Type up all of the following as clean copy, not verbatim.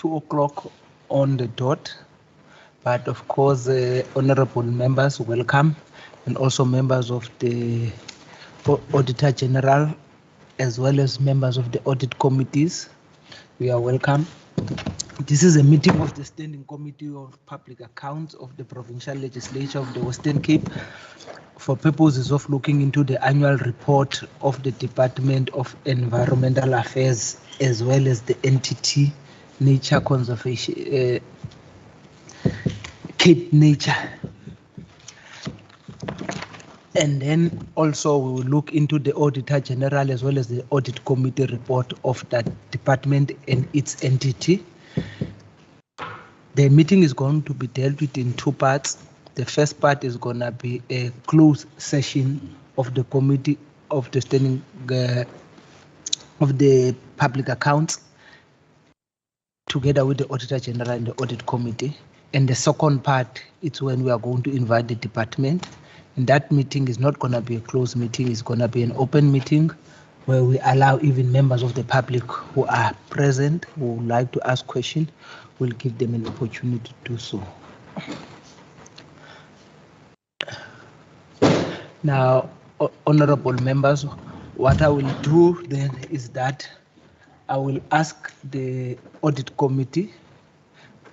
2 o'clock on the dot. But of course, honorable members, welcome, and also members of the Auditor General, as well as members of the audit committees. We are welcome. This is a meeting of the Standing Committee of Public Accounts of the Provincial Legislature of the Western Cape for purposes of looking into the annual report of the Department of Environmental Affairs, as well as the entity Nature Conservation, Cape Nature. And then also we will look into the Auditor General as well as the Audit Committee report of that department and its entity. The meeting is going to be dealt with in 2 parts. The first part is going to be a closed session of the committee of the standing of the public accounts together with the Auditor General and the Audit Committee. And the second part, it's when we are going to invite the department. And that meeting is not going to be a closed meeting, it's going to be an open meeting where we allow even members of the public who are present, who would like to ask questions, we'll give them an opportunity to do so. Now, honorable members, what I will do then is that I will ask the audit committee,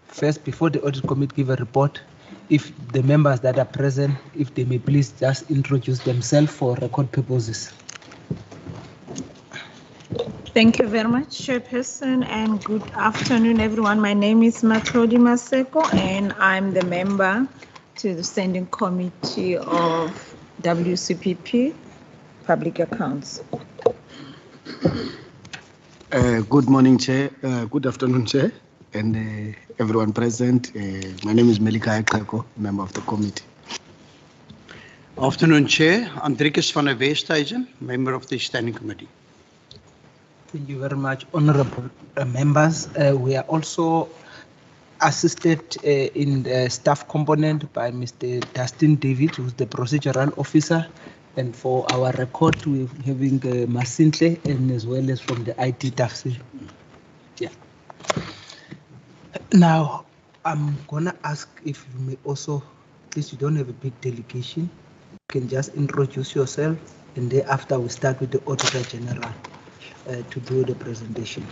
first before the audit committee give a report, if the members that are present, if they may please just introduce themselves for record purposes. Thank you very much, Chairperson, and good afternoon, everyone. My name is Matlodi Maseko, and I'm the member to the Standing Committee of WCPP Public Accounts. Good morning, Chair. Good afternoon, Chair, and everyone present. My name is Melika Ekako, member of the committee. Afternoon, Chair. Andrikus van der Westhuizen, member of the Standing Committee. Thank you very much, honorable members. We are also assisted in the staff component by Mr. Dustin David, who's the procedural officer. And for our record, we're having Masintle and as well as from the IT tafsir. Yeah. Now, I'm gonna ask if you may also, please, you don't have a big delegation, you can just introduce yourself, and thereafter we start with the Auditor General to do the presentation.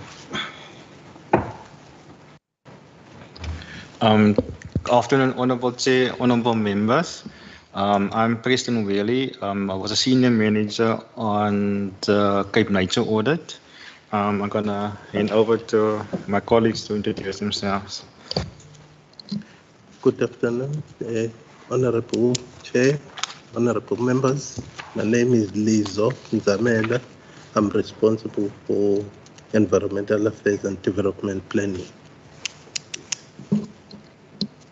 Afternoon, Honorable Chair, Honorable members. I'm Preston Whaley. I was a senior manager on the Cape Nature audit. I'm gonna hand over to my colleagues to introduce themselves. Good afternoon, Honorable Chair, Honorable members. My name is Lizo Nzamela. I'm responsible for Environmental Affairs and Development Planning.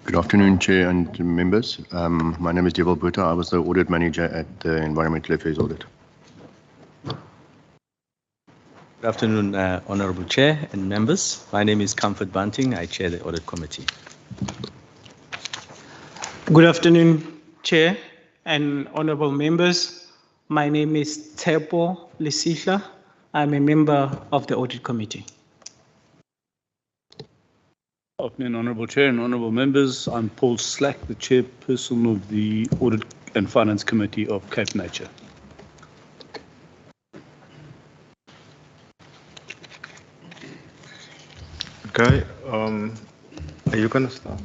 Good afternoon, Chair and members. My name is Deval Butta. I was the audit manager at the Environmental Affairs audit. Good afternoon, Honorable Chair and members. My name is Comfort Bunting. I chair the audit committee. Good afternoon, Chair and honorable members. My name is Tepo Lesisha. I'm a member of the audit committee. Afternoon, Honourable Chair and honourable members. I'm Paul Slack, the chairperson of the Audit and Finance Committee of Cape Nature. Okay, are you gonna start?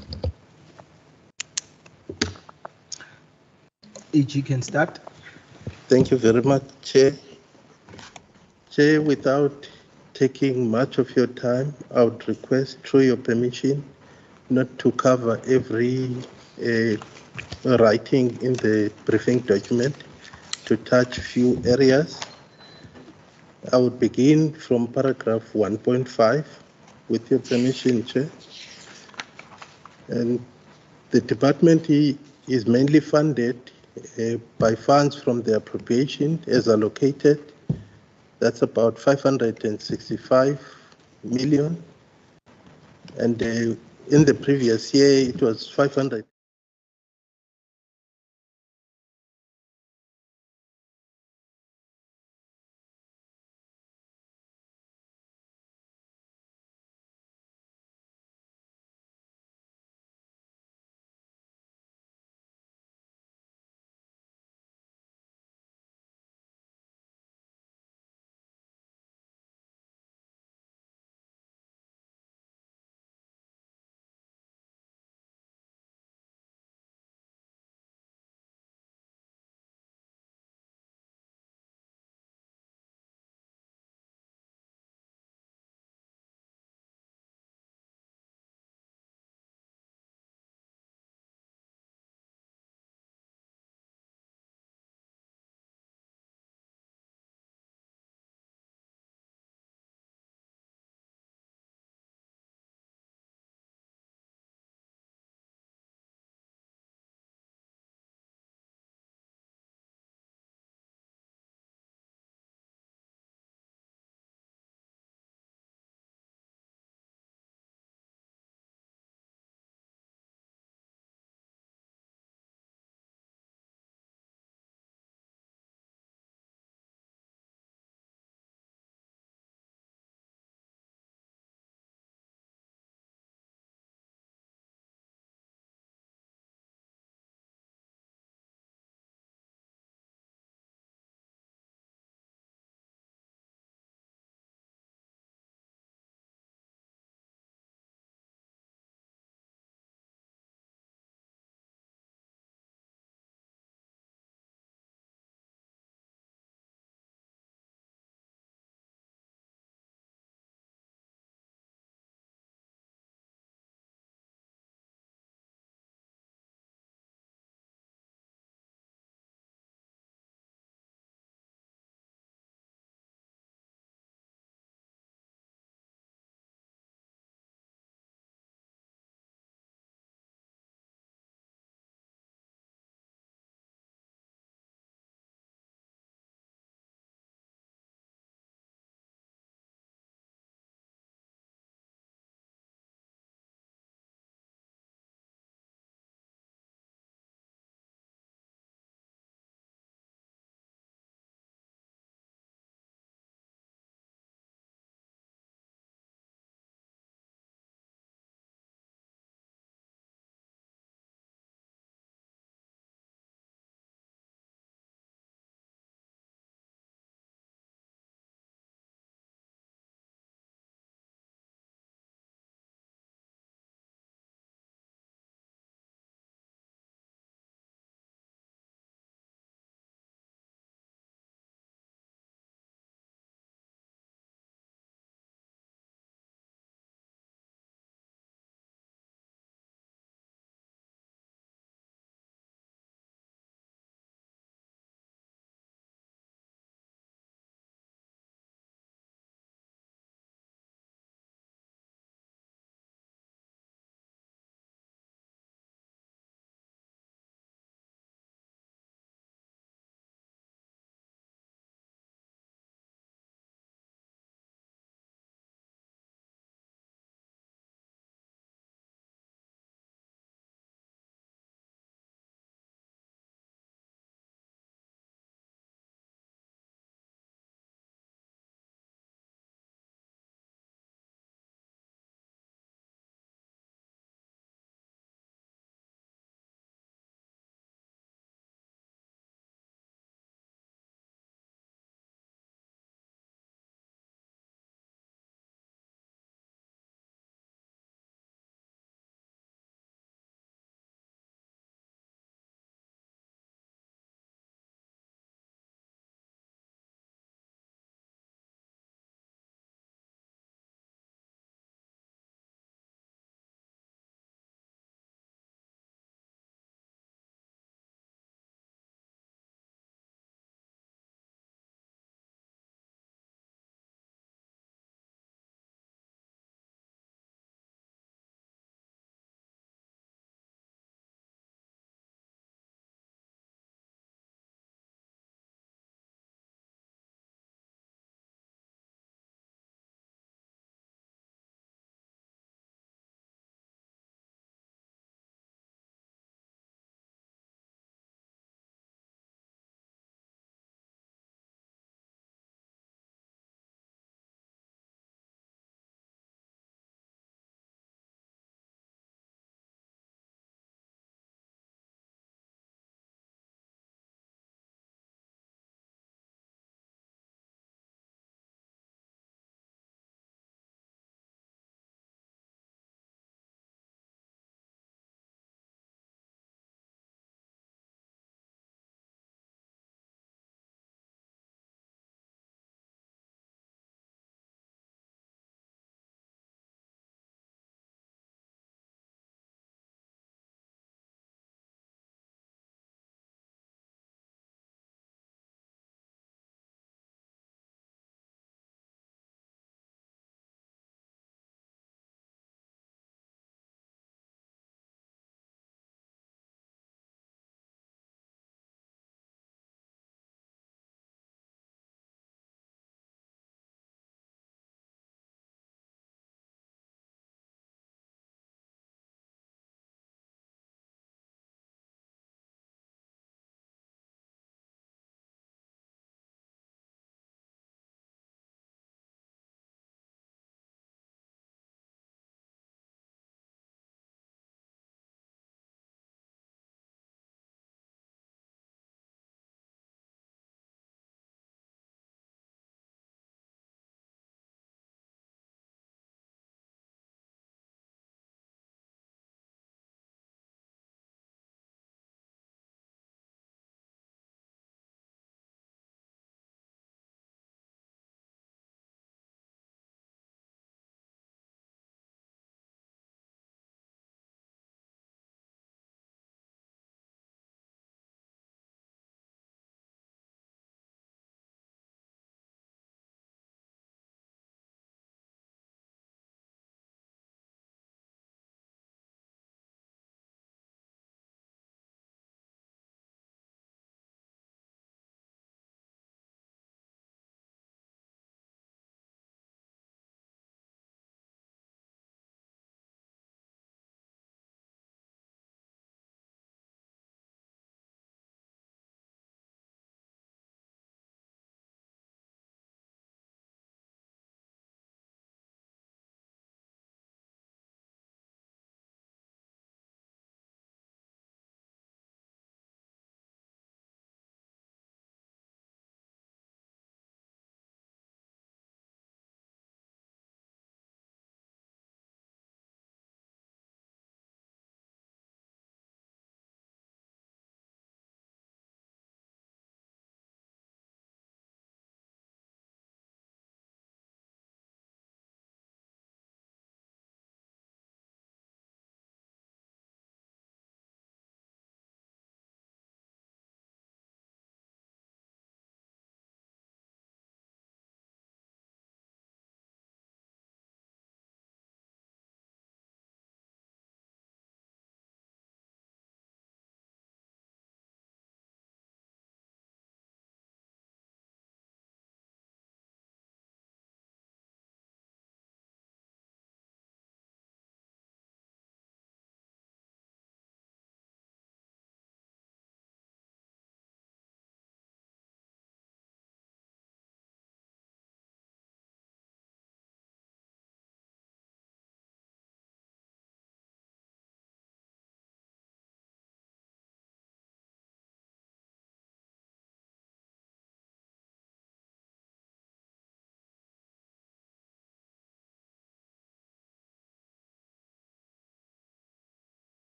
AG can start. Thank you very much, Chair. Chair, without taking much of your time, I would request, through your permission, not to cover every writing in the briefing document, to touch few areas. I would begin from paragraph 1.5, with your permission, Chair. And the department is mainly funded by funds from the appropriation as allocated. That's about 565 million. And in the previous year, it was 500.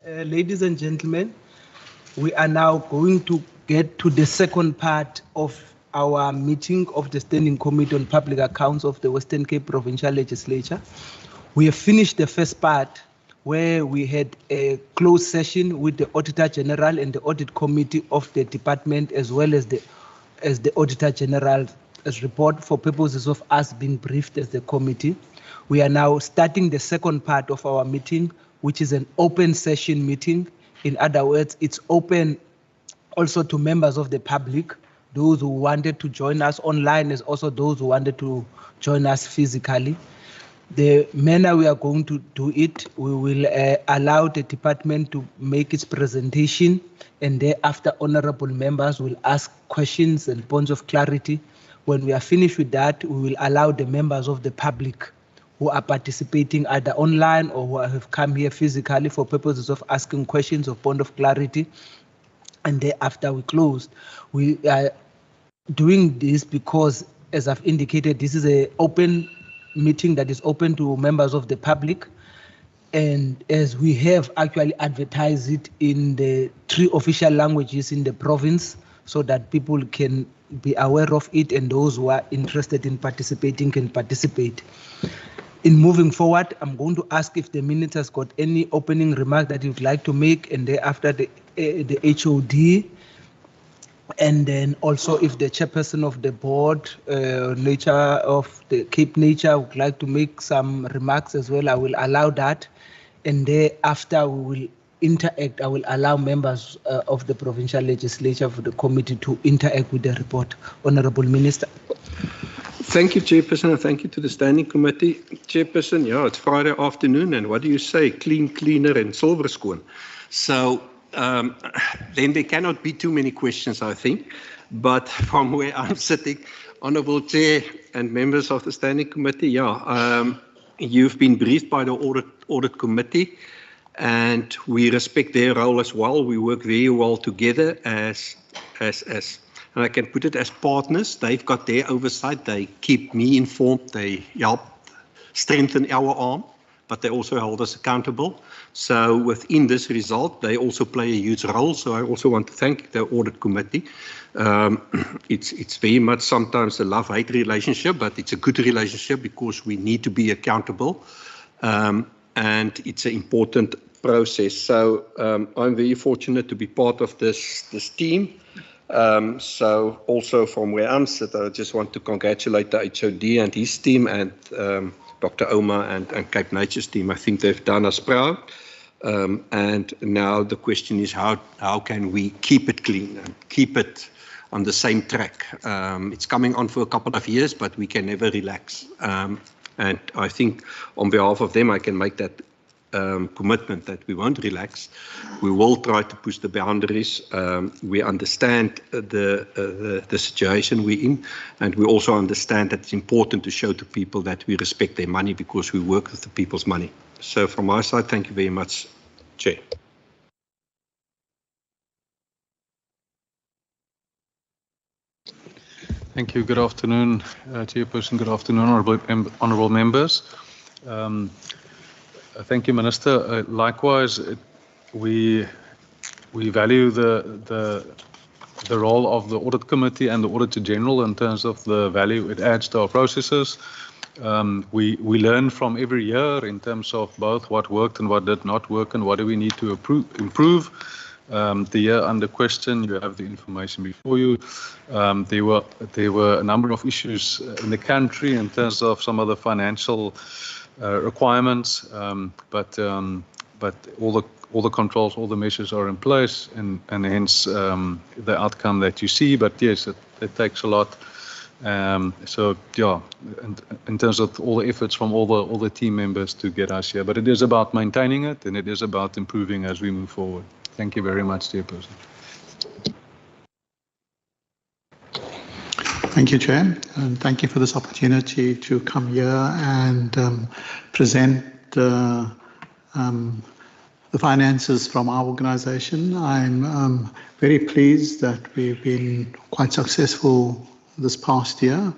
Ladies and gentlemen, we are now going to get to the second part of our meeting of the Standing Committee on Public Accounts of the Western Cape Provincial Legislature. We have finished the first part where we had a closed session with the Auditor General and the Audit Committee of the department, as well as the Auditor General's report for purposes of us being briefed as the committee. We are now starting the second part of our meeting, which is an open session meeting. In other words, it's open also to members of the public, those who wanted to join us online, as also those who wanted to join us physically. The manner we are going to do it, we will allow the department to make its presentation, and thereafter honorable members will ask questions and points of clarity. When we are finished with that, we will allow the members of the public who are participating either online or who have come here physically for purposes of asking questions or point of clarity. And thereafter we closed. We are doing this because, as I've indicated, this is an open meeting that is open to members of the public. And as we have actually advertised it in the 3 official languages in the province, so that people can be aware of it, and those who are interested in participating can participate. In moving forward, I'm going to ask if the minister has got any opening remark that you'd like to make, and thereafter the HOD, and then also if the chairperson of the board, Nature of the Cape Nature, would like to make some remarks as well, I will allow that, and thereafter we will interact. I will allow members of the provincial legislature for the committee to interact with the report. Honourable Minister. Thank you, Chairperson, and thank you to the Standing Committee. Chairperson, yeah, it's Friday afternoon, and what do you say? Clean, cleaner, and silver skoon. So then there cannot be too many questions, I think. But from where I'm sitting, Honourable Chair and members of the Standing Committee, yeah, you've been briefed by the Audit Committee, and we respect their role as well. We work very well together as and I can put it as partners. They've got their oversight. They keep me informed. They help strengthen our arm, but they also hold us accountable. So within this result, they also play a huge role. So I also want to thank the Audit Committee. It's very much sometimes a love-hate relationship, but it's a good relationship because we need to be accountable. And it's an important process. So I'm very fortunate to be part of this team. So also from where I'm sitting, I just want to congratulate the HOD and his team, and Dr. Oma and Cape Nature's team. I think they've done us proud. And now the question is how can we keep it clean and keep it on the same track? It's coming on for a couple of years, but we can never relax. And I think on behalf of them, I can make that commitment that we won't relax. We will try to push the boundaries. We understand the situation we're in, and we also understand that it's important to show to people that we respect their money because we work with the people's money. So from my side, thank you very much, Chair. Thank you. Good afternoon, Chairperson. Good afternoon, honourable members. Thank you, Minister. Likewise, we value the role of the Audit Committee and the Auditor General in terms of the value it adds to our processes. We learn from every year in terms of both what worked and what did not work and what do we need to improve. The year under question, you have the information before you. There were a number of issues in the country in terms of some of the financial requirements, but all the controls, all the measures are in place, and hence the outcome that you see. But yes, it takes a lot. So yeah, in terms of all the efforts from all the team members to get us here, but it is about maintaining it, and it is about improving as we move forward. Thank you very much, Chairperson. Thank you, Chair, and thank you for this opportunity to come here and present the finances from our organisation. I'm very pleased that we've been quite successful this past year,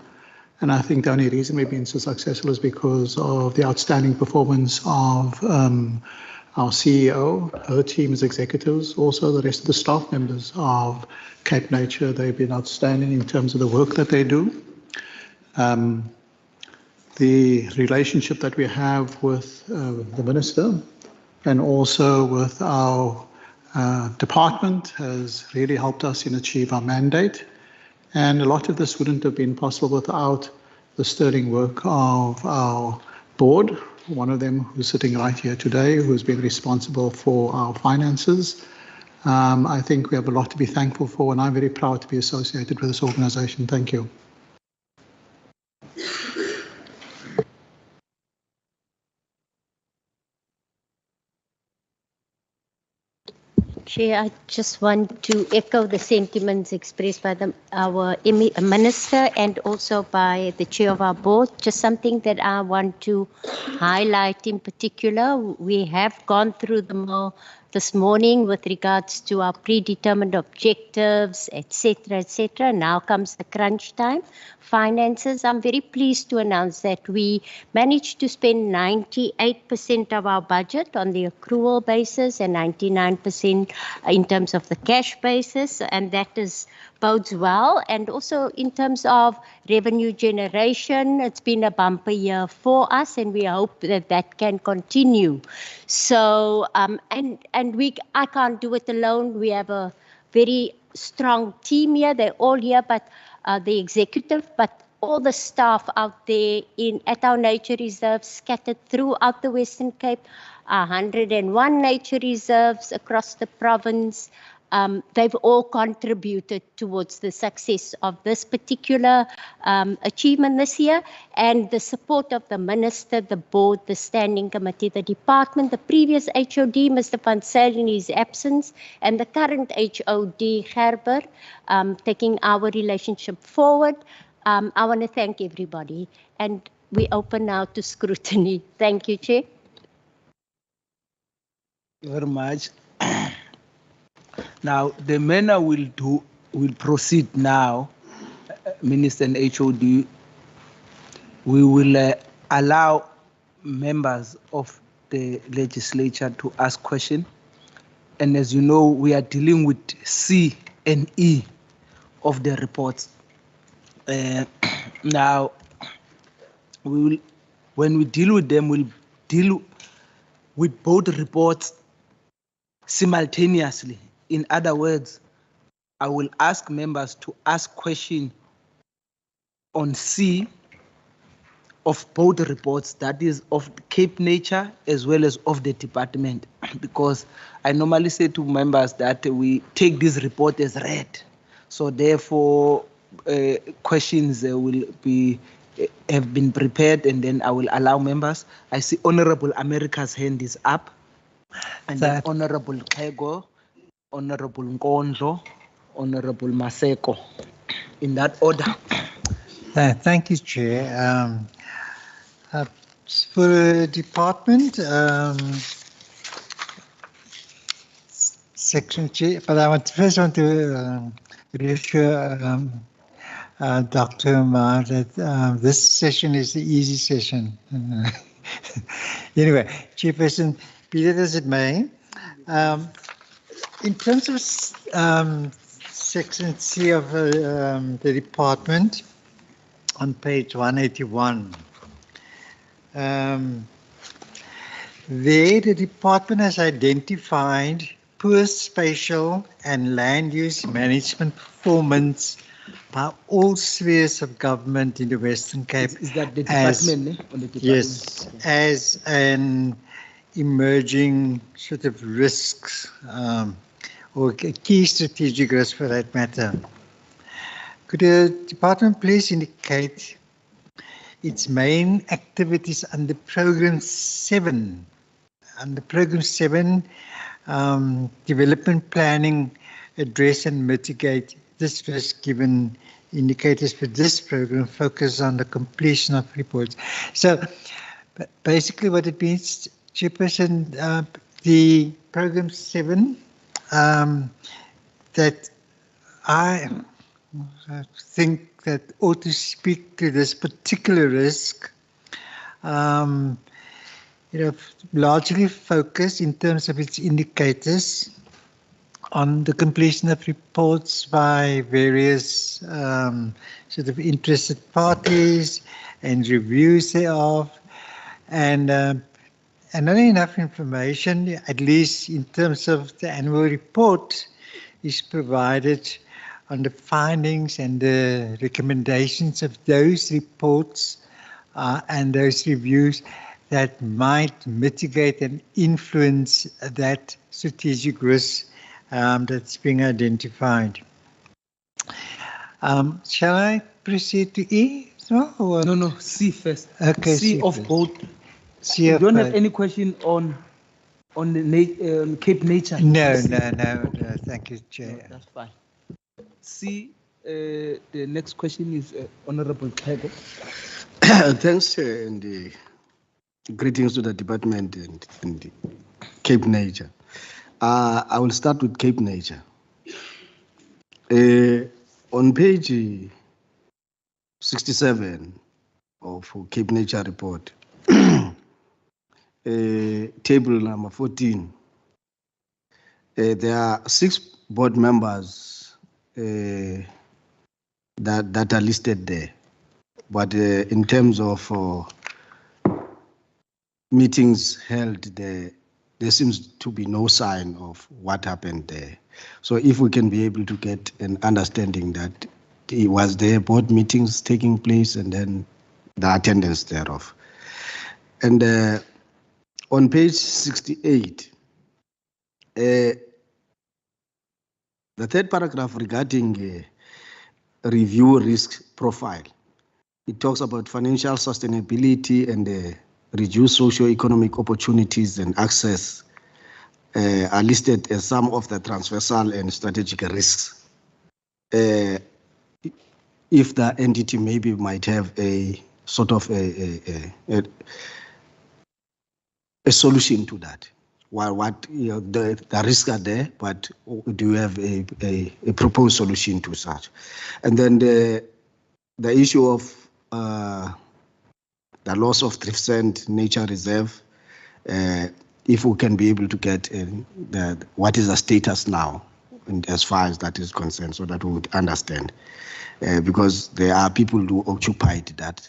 and I think the only reason we've been so successful is because of the outstanding performance of our CEO, her team's executives, also the rest of the staff members of Cape Nature. They've been outstanding in terms of the work that they do. The relationship that we have with the Minister and also with our department has really helped us in achieve our mandate. And a lot of this wouldn't have been possible without the sterling work of our board, one of them who's sitting right here today, who's been responsible for our finances. I think we have a lot to be thankful for, and I'm very proud to be associated with this organization. Thank you. Chair, I just want to echo the sentiments expressed by our Minister and also by the Chair of our board. Just something that I want to highlight in particular. We have gone through them all this morning with regards to our predetermined objectives, etc., etc. Now comes the crunch time. Finances. I'm very pleased to announce that we managed to spend 98% of our budget on the accrual basis and 99% in terms of the cash basis, and that bodes well. And also in terms of revenue generation, it's been a bumper year for us, and we hope that that can continue. So, I can't do it alone. We have a very strong team here. They're all here, but the executive, but all the staff out there at our nature reserves scattered throughout the Western Cape, 101 nature reserves across the province. They've all contributed towards the success of this particular achievement this year, and the support of the Minister, the board, the standing committee, the department, the previous HOD, Mr. Van Zyl in his absence, and the current HOD, Gerber, taking our relationship forward. I want to thank everybody, and we open now to scrutiny. Thank you, Chair. Very much. Now, the manner will proceed now, Minister and HOD. We will allow members of the legislature to ask questions. And as you know, we are dealing with C and E of the reports. Now, when we deal with them, we'll deal with both reports simultaneously. In other words, I will ask members to ask questions on C of both reports, that is of Cape Nature as well as of the department, because I normally say to members that we take this report as read. So therefore, questions have been prepared, and then I will allow members. I see Honorable America's hand is up, and then Honorable Kego, Honorable Nkondlo, Honorable Maseko, in that order. Thank you, Chair. For the department, section Chair, but I first want to reassure Dr. Umar that this session is the easy session. Anyway, Chairperson, be that as it may, in terms of section C of the department on page 181, there the department has identified poor spatial and land use management performance by all spheres of government in the Western Cape. Is that the department? On the department? Yes, as an emerging sort of risks or key strategic risk for that matter. Could the department please indicate its main activities under Program 7? Under Program 7, development planning, address and mitigate this risk, given indicators for this program focus on the completion of reports. So basically what it means, Chairperson, the Program 7, that I think that ought to speak to this particular risk, largely focused in terms of its indicators on the completion of reports by various sort of interested parties and reviews thereof, and not enough information, at least in terms of the annual report, is provided on the findings and the recommendations of those reports and those reviews that might mitigate and influence that strategic risk that's being identified. Shall I proceed to E? No, C first. Okay, C of first. both. C You of don't have both. any question on the Cape Nature? No, thank you, Chair. No, that's fine. C, the next question is Honorable Tego. Thanks, Chair, and greetings to the department and Cape Nature. I will start with Cape Nature. On page 67 of Cape Nature report, table number 14, there are 6 board members that are listed there. But in terms of meetings held there seems to be no sign of what happened there. So if we can be able to get an understanding that it was there board meetings taking place and then the attendance thereof. And on page 68, the third paragraph regarding review risk profile, it talks about financial sustainability and reduce socio-economic opportunities and access are listed as some of the transversal and strategic risks. If the entity maybe might have a sort of a solution to that. While the risks are there, but do you have a proposed solution to such? And then the issue of the loss of Driftsend Nature Reserve, if we can be able to get what is the status now, and as far as that is concerned, so that we would understand, because there are people who occupied that.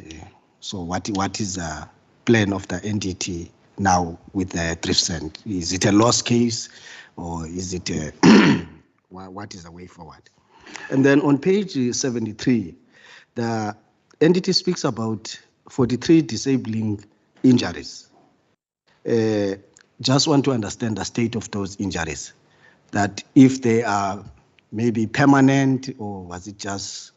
So what is the plan of the entity now with the Driftsend? Is it a lost case, or is it what is the way forward? And then on page 73, the entity speaks about 43 disabling injuries. Just want to understand the state of those injuries, that if they are maybe permanent, or was it just,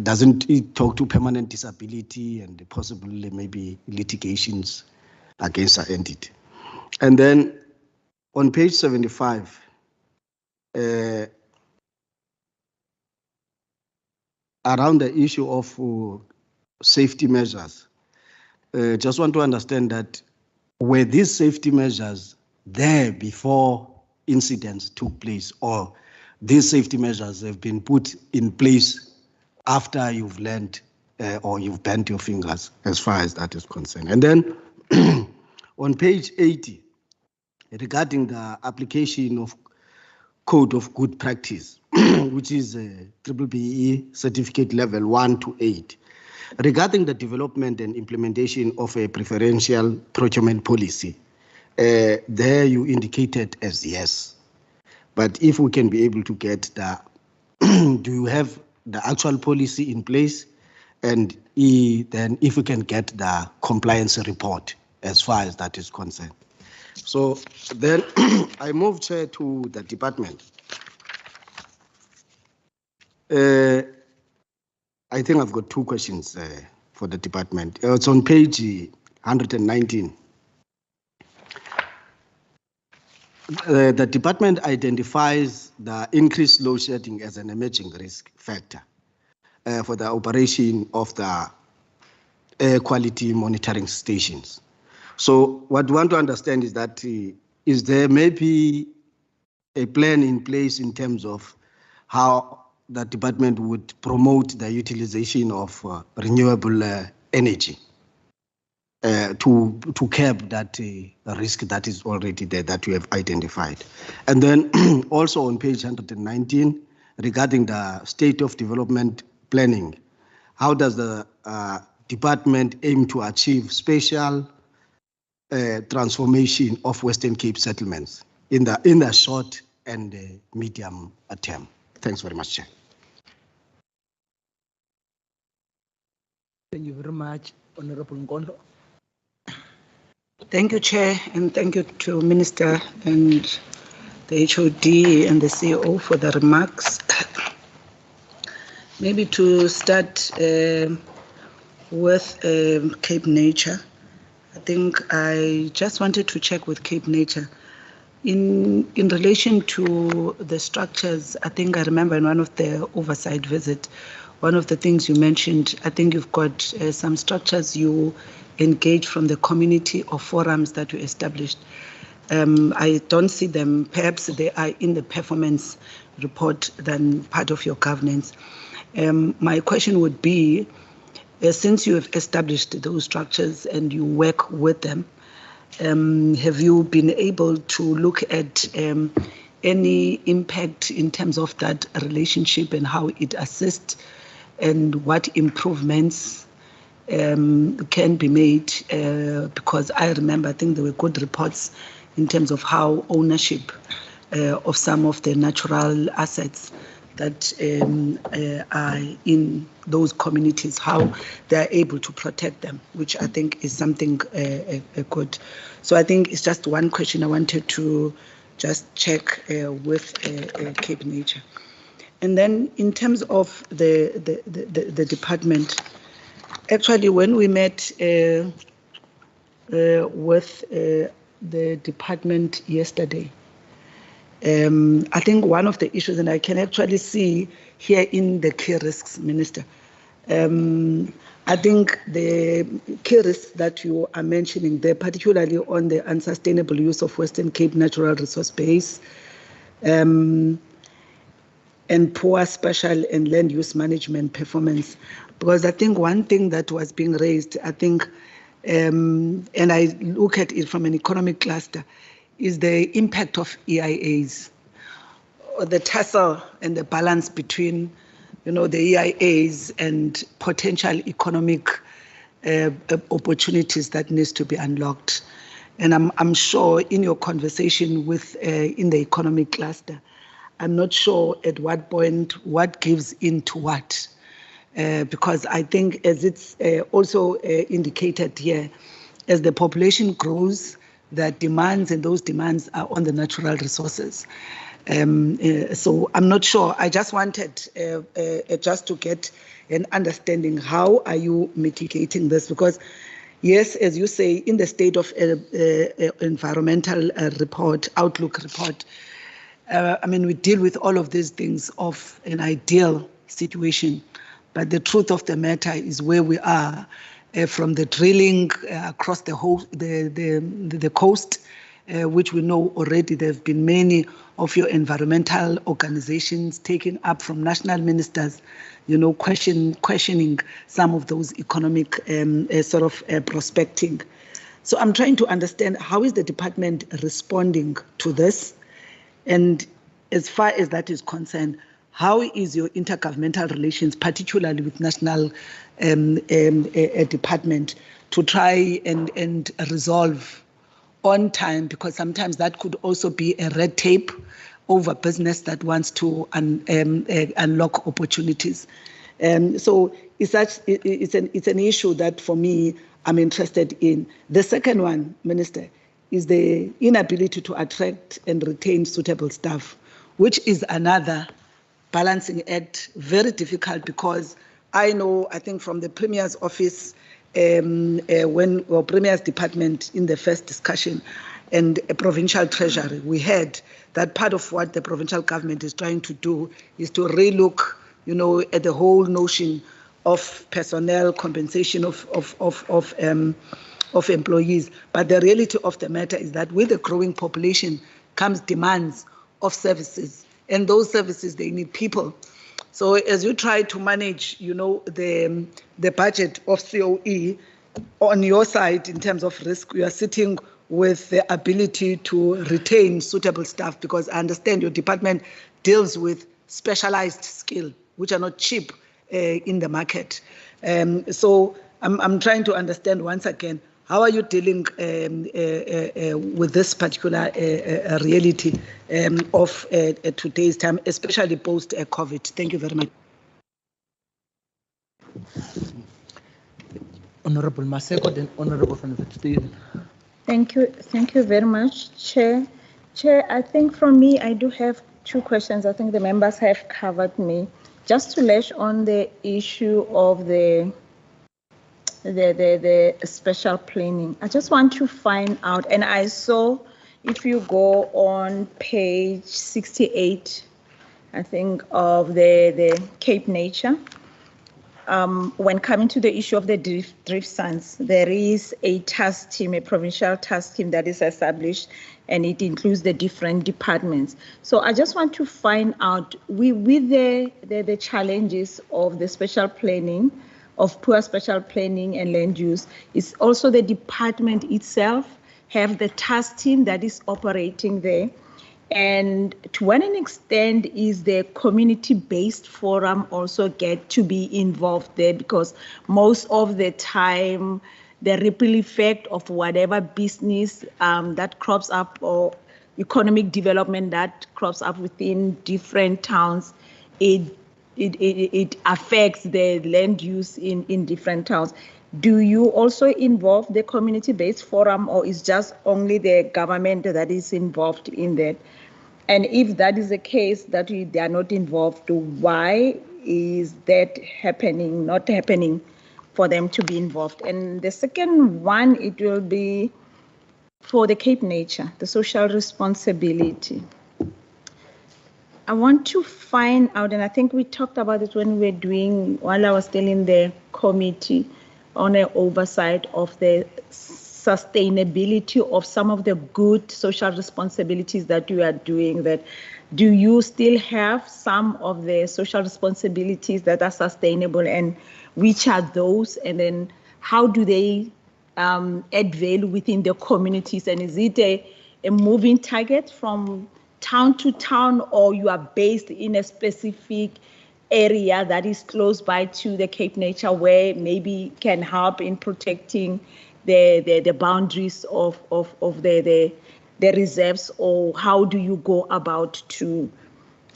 doesn't it talk to permanent disability and possibly maybe litigations against the entity? And then on page 75, around the issue of safety measures, just want to understand that were these safety measures there before incidents took place, or these safety measures have been put in place after you've learned or you've bent your fingers, as far as that is concerned? And then on page 80, regarding the application of Code of Good Practice, which is BBBE certificate level 1 to 8, regarding the development and implementation of a preferential procurement policy, there you indicated as yes. But if we can be able to get the, do you have the actual policy in place? And then if we can get the compliance report as far as that is concerned. So then I move, Chair, to the department. I think I've got 2 questions for the department. It's on page 119. The department identifies the increased load shedding as an emerging risk factor for the operation of the air quality monitoring stations. So what we want to understand is that is there maybe a plan in place in terms of how the department would promote the utilization of renewable energy? to curb that risk that is already there that we have identified. And then also on page 119, regarding the state of development planning, how does the department aim to achieve spatial transformation of Western Cape settlements in the short and medium term? Thanks very much, Chair. Thank you very much, Honorable Nkondo. Thank you, Chair, and thank you to Minister and the HOD and the CEO for the remarks. Maybe to start with Cape Nature, I think I just wanted to check with Cape Nature. In relation to the structures, I think I remember in one of the oversight visits, one of the things you mentioned, I think you've got some structures you engage from the community or forums that you established. I don't see them, perhaps they are in the performance report than part of your governance. My question would be, since you have established those structures and you work with them, have you been able to look at any impact in terms of that relationship and how it assists and what improvements can be made? Because I remember, I think there were good reports in terms of how ownership of some of the natural assets that are in those communities, how they're able to protect them, which I think is something good. So I think it's just one question I wanted to just check with Cape Nature. And then in terms of the department, actually when we met with the department yesterday, I think one of the issues, and I can actually see here in the key risks, Minister, I think the key risks that you are mentioning there, particularly on the unsustainable use of Western Cape natural resource base, and poor spatial and land use management performance. Because I think one thing that was being raised, I think, and I look at it from an economic cluster, is the impact of EIAs, or the tussle and the balance between, the EIAs and potential economic opportunities that needs to be unlocked. And I'm sure in your conversation with in the economic cluster, I'm not sure at what point what gives into what, because I think as it's also indicated here, as the population grows, the demands and those demands are on the natural resources. So I'm not sure. I just wanted just to get an understanding, how are you mitigating this? Because yes, as you say, in the state of environmental report, outlook report, we deal with all of these things of an ideal situation, but the truth of the matter is where we are from the drilling across the whole the coast, which we know already there have been many of your environmental organizations taken up from national ministers, questioning some of those economic prospecting. So I'm trying to understand, how is the department responding to this? And as far as that is concerned, how is your intergovernmental relations, particularly with national department, to try and resolve on time? Because sometimes that could also be a red tape over business that wants to unlock opportunities. So it's an issue that for me I'm interested in. The second one, Minister, is the inability to attract and retain suitable staff, which is another balancing act, very difficult, because I think from the Premier's office, Premier's department in the first discussion and a provincial treasury, we had that part of what the provincial government is trying to do is to relook, at the whole notion of personnel compensation of employees. But the reality of the matter is that with a growing population comes demands of services, and those services, they need people. So as you try to manage, the budget of COE, on your side, in terms of risk, you are sitting with the ability to retain suitable staff, because I understand your department deals with specialized skill, which are not cheap in the market. So I'm trying to understand once again, how are you dealing with this particular reality of today's time, especially post-COVID? Thank you very much. Honorable Maseko, then Honorable Van Steven. Thank you very much, Chair. Chair, I think from me, I do have two questions. I think the members have covered me. Just to lash on the issue of the special planning, I just want to find out, and I saw if you go on page 68, I think, of the Cape Nature, when coming to the issue of the drift sands, there is a task team, a provincial task team that is established, and it includes the different departments. So I just want to find out, with the challenges of the special planning, of poor special planning and land use, is also the department itself have the task team that is operating there. And to what an extent is the community-based forum also get to be involved there? Because most of the time, the ripple effect of whatever business that crops up or economic development that crops up within different towns, it affects the land use in different towns. Do you also involve the community-based forum, or is just only the government that is involved in that? And if that is the case, that they are not involved, why is that not happening for them to be involved? And the second one, it will be for the Cape Nature, the social responsibility. I want to find out, and I think we talked about it when we were while I was still in the committee on an oversight of the sustainability of some of the good social responsibilities that you are doing. That do you still have some of the social responsibilities that are sustainable, and which are those, and then how do they add value within the communities? And is it a moving target from town to town, or you are based in a specific area that is close by to the Cape Nature, where maybe can help in protecting the boundaries of the reserves? Or how do you go about to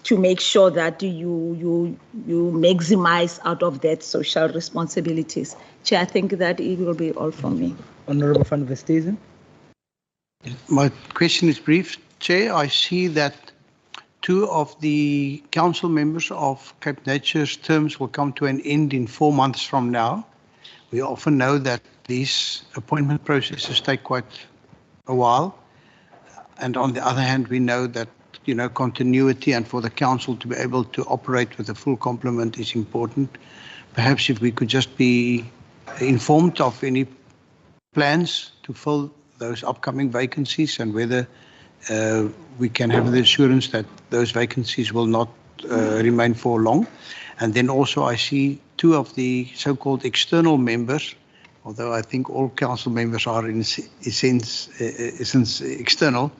make sure that you maximize out of that social responsibilities? Chair, I think that it will be all from me. Honorable Van Vesthuizen. My question is brief, Chair. I see that 2 of the council members of Cape Nature's terms will come to an end in 4 months from now. We often know that these appointment processes take quite a while. And on the other hand, we know that, continuity and for the council to be able to operate with a full complement is important. Perhaps if we could just be informed of any plans to fill those upcoming vacancies, and whether we can have the assurance that those vacancies will not remain for long. And then also I see 2 of the so-called external members, although I think all council members are in essence external,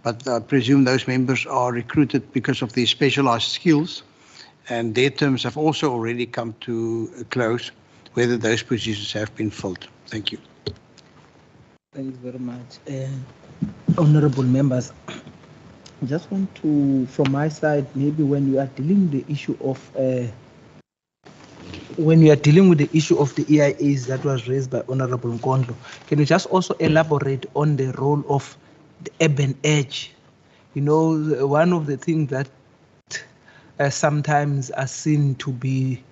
but I presume those members are recruited because of their specialized skills, and their terms have also already come to a close, whether those positions have been filled. Thank you. Thank you very much. Honorable members, I just want to, from my side, maybe when you are dealing with the issue of the EIAs that was raised by Honorable Nkondlo, can you just also elaborate on the role of the urban edge? One of the things that sometimes are seen to be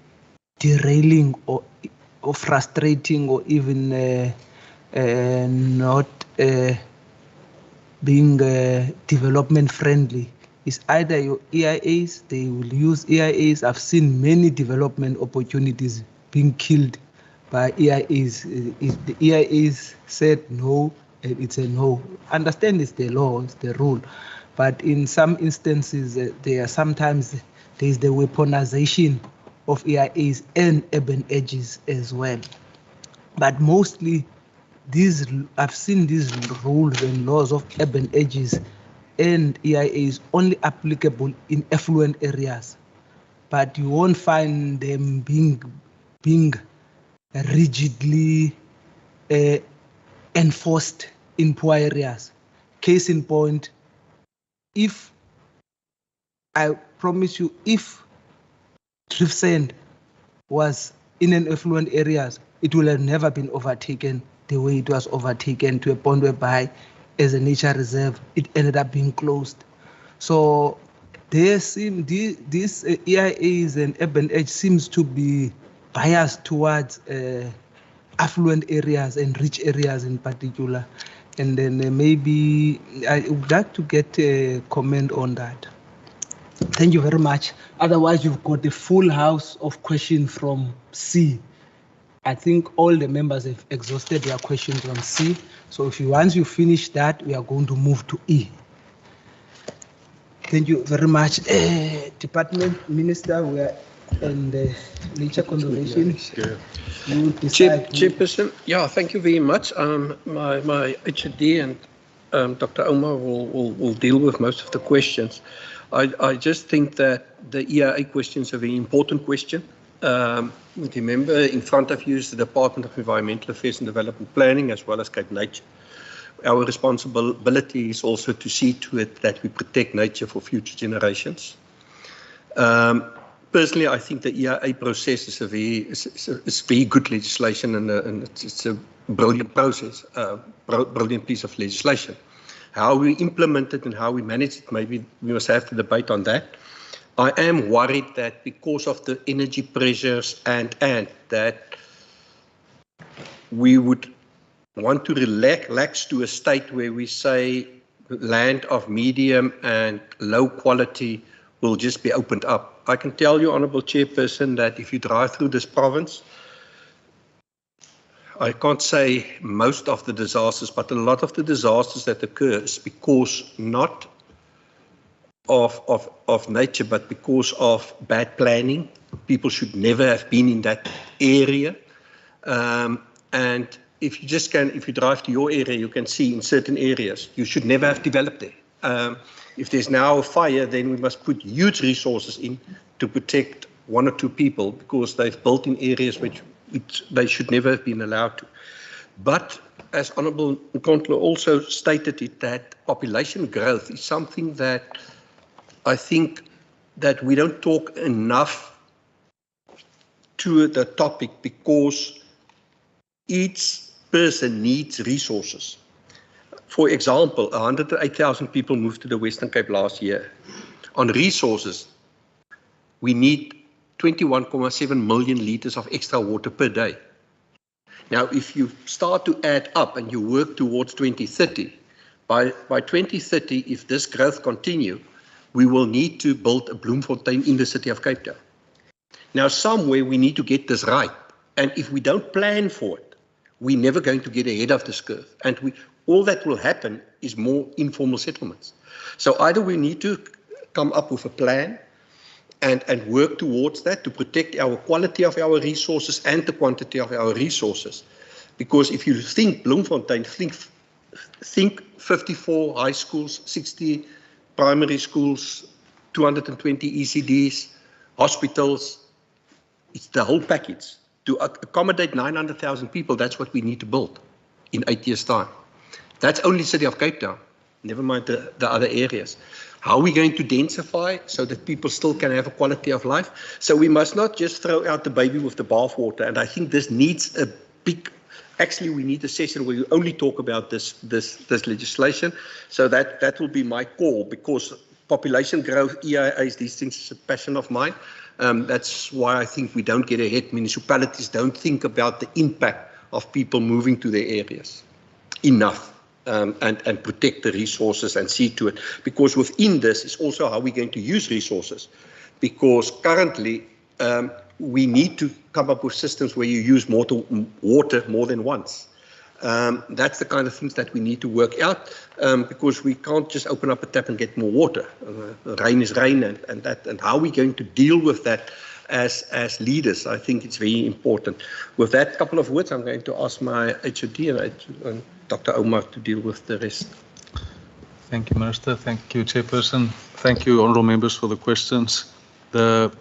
derailing or frustrating, or even not being development friendly, is either your EIAs. They will use EIAs. I've seen many development opportunities being killed by EIAs. If the EIAs said no, it's a no. Understand it's the law, it's the rule. But in some instances, there is the weaponization of EIAs and urban edges as well. but mostly I've seen these rules and laws of urban edges and EIAs only applicable in affluent areas, but you won't find them being rigidly enforced in poor areas. Case in point, I promise you, if drift sand was in an affluent areas, it will have never been overtaken the way it was overtaken, to a point whereby, as a nature reserve, it ended up being closed. So these EIAs and urban edge seems to be biased towards affluent areas and rich areas in particular. And then maybe I would like to get a comment on that. Thank you very much. Otherwise, you've got a full house of questions from C. I think all the members have exhausted their questions on C. So once you finish that, we are going to move to E. Thank you very much. Department Minister, we are in the nature conservation. You decide. Chairperson, yeah, thank you very much. My HOD and Dr. Omar will deal with most of the questions. I just think that the EIA question is a very important question. Remember, in front of you is the Department of Environmental Affairs and Development Planning, as well as Cape Nature. Our responsibility is also to see to it that we protect nature for future generations. Personally, I think the EIA process is very good legislation, and it's a brilliant process, brilliant piece of legislation. How we implement it and how we manage it, maybe we must have to debate on that. I am worried that because of the energy pressures and that we would want to relax to a state where we say land of medium and low quality will just be opened up. I can tell you, Honourable Chairperson, that if you drive through this province, I can't say most of the disasters, but a lot of the disasters that occur is because not of nature, but because of bad planning. People should never have been in that area. And if you drive to your area, you can see in certain areas, you should never have developed there. If there's now a fire, then we must put huge resources in to protect one or two people, because they've built in areas which they should never have been allowed to. But as Honourable Nkontlo also stated it, that population growth is something that I think that we don't talk enough to the topic, because each person needs resources. For example, 108,000 people moved to the Western Cape last year. On resources, we need 21.7 million litres of extra water per day. Now, if you start to add up and you work towards 2030, by 2030, if this growth continue, we will need to build a Bloemfontein in the city of Cape Town. Now, somewhere we need to get this right. And if we don't plan for it, we're never going to get ahead of this curve. And all that will happen is more informal settlements. So either we need to come up with a plan and work towards that to protect our quality of our resources and the quantity of our resources. Because if you think Bloemfontein, think 54 high schools, 60 primary schools, 220 ECDs, hospitals, it's the whole package. To accommodate 900,000 people, that's what we need to build in 8 years' time. That's only the city of Cape Town, never mind the other areas. How are we going to densify so that people still can have a quality of life? So we must not just throw out the baby with the bathwater. And I think this needs a big, actually we need a session where you only talk about this legislation. So that will be my call, because population growth, EIAs, these things is a passion of mine. That's why I think we don't get ahead. Municipalities don't think about the impact of people moving to their areas enough. And protect the resources and see to it. Because within this is also how we're going to use resources. Because currently we need to come up with systems where you use water more than once. That's the kind of things that we need to work out, because we can't just open up a tap and get more water. Rain is rain, and how we're going to deal with that, as leaders. I think it's very important. With that couple of words, I'm going to ask my HOD and Dr. Omar to deal with the rest. Thank you, Minister. Thank you, Chairperson. Thank you, honourable members, for the questions. The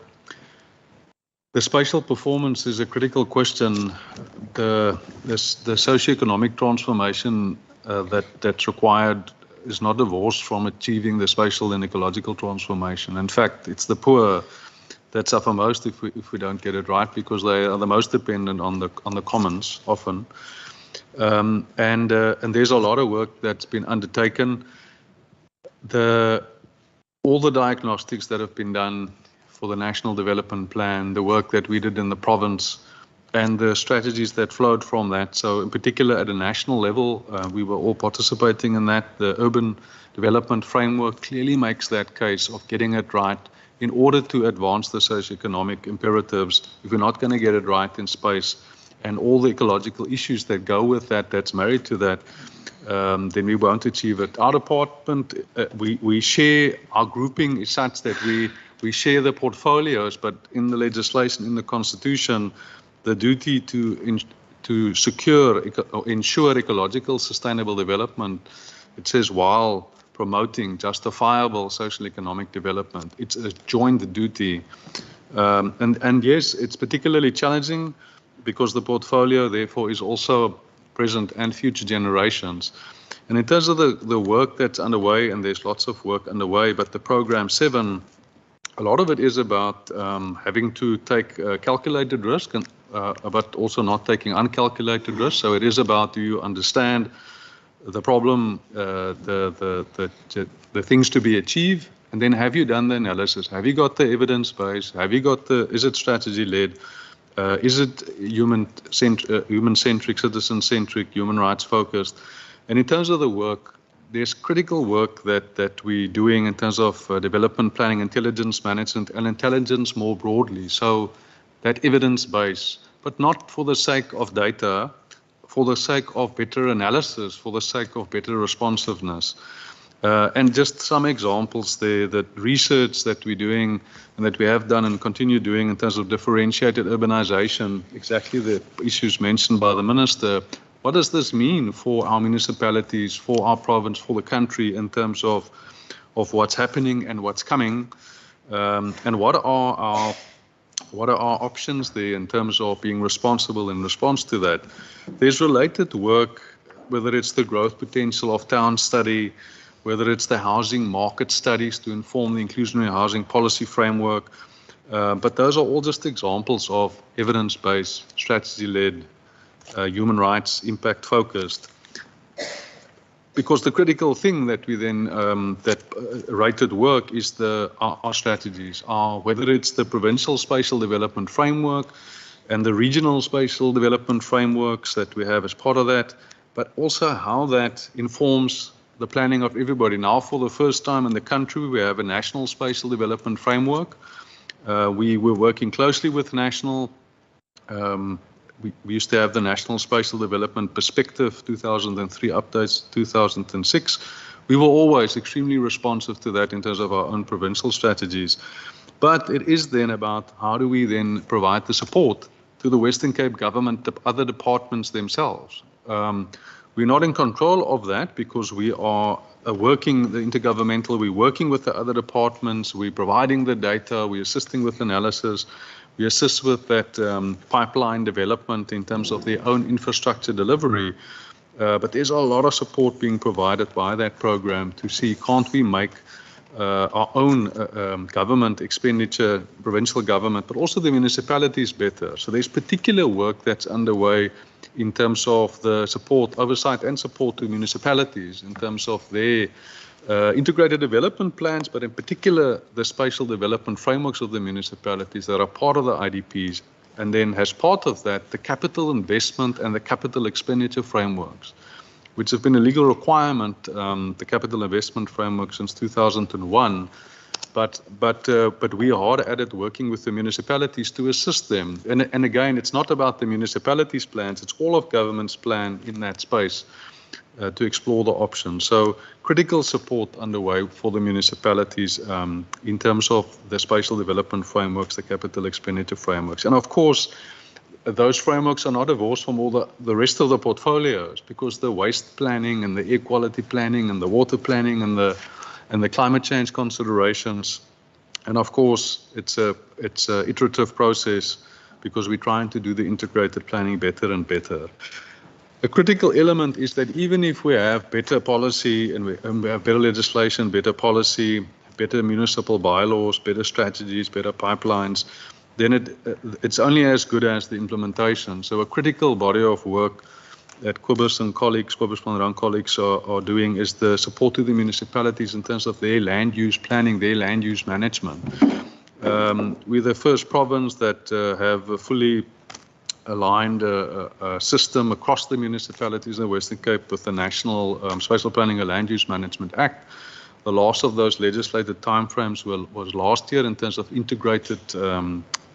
spatial performance is a critical question. The socio-economic transformation that's required is not divorced from achieving the spatial and ecological transformation. In fact, it's the poor that suffer most if we don't get it right, because they are the most dependent on the commons often. And there's a lot of work that's been undertaken. All the diagnostics that have been done for the National Development Plan, the work that we did in the province, and the strategies that flowed from that. So in particular at a national level, we were all participating in that. The urban development framework clearly makes that case of getting it right in order to advance the socioeconomic imperatives. If we're not going to get it right in space and all the ecological issues that go with that, that's married to that, then we won't achieve it. Our department, we share, our grouping is such that we share the portfolios, but in the legislation, in the constitution, the duty to ensure ecological sustainable development, it says while promoting justifiable social economic development. It's a joint duty. And yes, it's particularly challenging because the portfolio therefore is also present and future generations. And in terms of the work that's underway, and there's lots of work underway, but the program 7, a lot of it is about having to take calculated risk, and but also not taking uncalculated risk. So it is about, do you understand the problem, the things to be achieved, and then have you done the analysis? Have you got the evidence base? Have you got is it strategy led? Is it human-centric, citizen-centric, human rights focused? And in terms of the work, there's critical work that we're doing in terms of development planning, intelligence management, and intelligence more broadly. So that evidence base, but not for the sake of data, for the sake of better analysis, for the sake of better responsiveness. And just some examples there, that research that we're doing and that we have done and continue doing in terms of differentiated urbanization, exactly the issues mentioned by the Minister. What does this mean for our municipalities, for our province, for the country in terms of what's happening and what's coming? And what are our options there in terms of being responsible in response to that? There's related work, whether it's the growth potential of town study, whether it's the housing market studies to inform the inclusionary housing policy framework. But those are all just examples of evidence-based, strategy-led, human rights, impact-focused. Because the critical thing that we then, rated work is our strategies, whether it's the provincial spatial development framework and the regional spatial development frameworks that we have as part of that, but also how that informs the planning of everybody. Now, for the first time in the country, we have a national spatial development framework. We were working closely with national. We used to have the National Spatial Development Perspective 2003 updates 2006. We were always extremely responsive to that in terms of our own provincial strategies. But it is then about how do we then provide the support to the Western Cape government, the other departments themselves. We're not in control of that because we are working, the intergovernmental, we're working with the other departments, we're providing the data, we're assisting with analysis, we assist with that pipeline development in terms of their own infrastructure delivery. But there's a lot of support being provided by that program to see, can't we make our own government expenditure, provincial government, but also the municipalities better. So there's particular work that's underway in terms of the support, oversight and support to municipalities in terms of their integrated development plans, but in particular the spatial development frameworks of the municipalities that are part of the IDPs. And then as part of that, the capital investment and the capital expenditure frameworks, which have been a legal requirement, the capital investment framework since 2001. But we are hard at it working with the municipalities to assist them. And again, it's not about the municipalities' plans, it's all of government's plan in that space. to explore the options. So critical support underway for the municipalities in terms of the spatial development frameworks, the capital expenditure frameworks. And of course, those frameworks are not divorced from all the rest of the portfolios, because the waste planning and the air quality planning and the water planning and the climate change considerations. And of course, it's a iterative process, because we're trying to do the integrated planning better and better. A critical element is that even if we have better policy and we have better legislation, better policy, better municipal bylaws, better strategies, better pipelines, then it's only as good as the implementation. So a critical body of work that Kobus and colleagues, Kobus van Rang colleagues are doing is the support to the municipalities in terms of their land use planning, their land use management. We're the first province that have a fully aligned system across the municipalities in the Western Cape with the National Spatial Planning and Land Use Management Act. The last of those legislated timeframes was last year in terms of integrated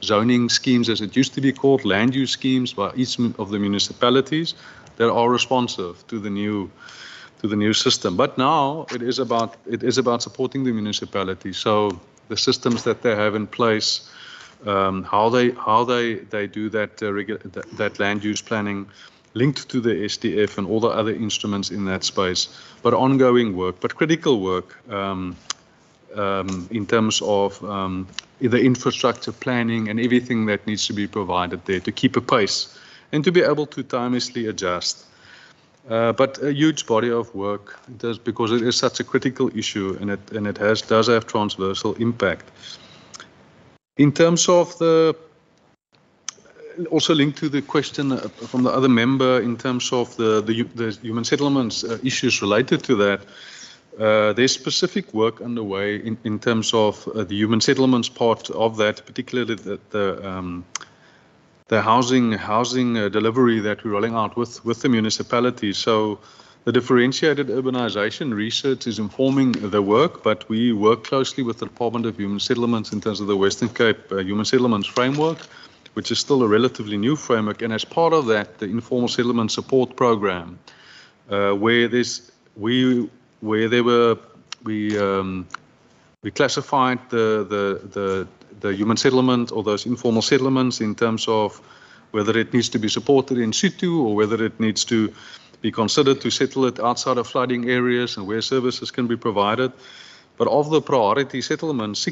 zoning schemes, as it used to be called, land use schemes by each of the municipalities that are responsive to the new system. But now it is about supporting the municipality. So the systems that they have in place, how they do that land use planning linked to the SDF and all the other instruments in that space, but ongoing work, but critical work in terms of the infrastructure planning and everything that needs to be provided there to keep a pace and to be able to timelessly adjust. But a huge body of work, because it is such a critical issue, and it does have transversal impact. In terms of also linked to the question from the other member in terms of the human settlements issues related to that, there's specific work underway in terms of the human settlements part of that, particularly the housing delivery that we're rolling out with the municipalities. So the differentiated urbanization research is informing the work, but we work closely with the Department of Human Settlements in terms of the Western Cape Human Settlements Framework, which is still a relatively new framework. And as part of that, the Informal Settlement Support Program, where we classified the human settlement or those informal settlements in terms of whether it needs to be supported in situ or whether it needs to be considered to settle it outside of flooding areas and where services can be provided. But of the priority settlements,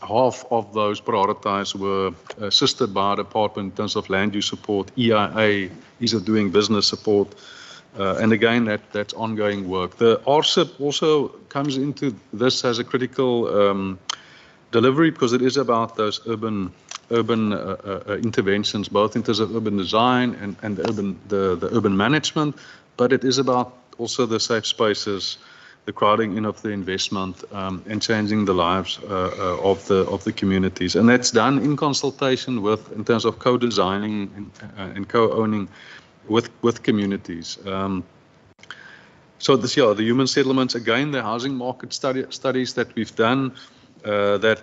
half of those prioritized were assisted by our department in terms of land use support, EIA, ease of doing business support. And again, that's ongoing work. The RCIP also comes into this as a critical delivery, because it is about those urban interventions, both in terms of urban design and the urban management, but it is about also the safe spaces, the crowding in of the investment, and changing the lives of the communities. And that's done in consultation in terms of co-designing and co-owning with communities. So the human settlements, again, the housing market studies that we've done, that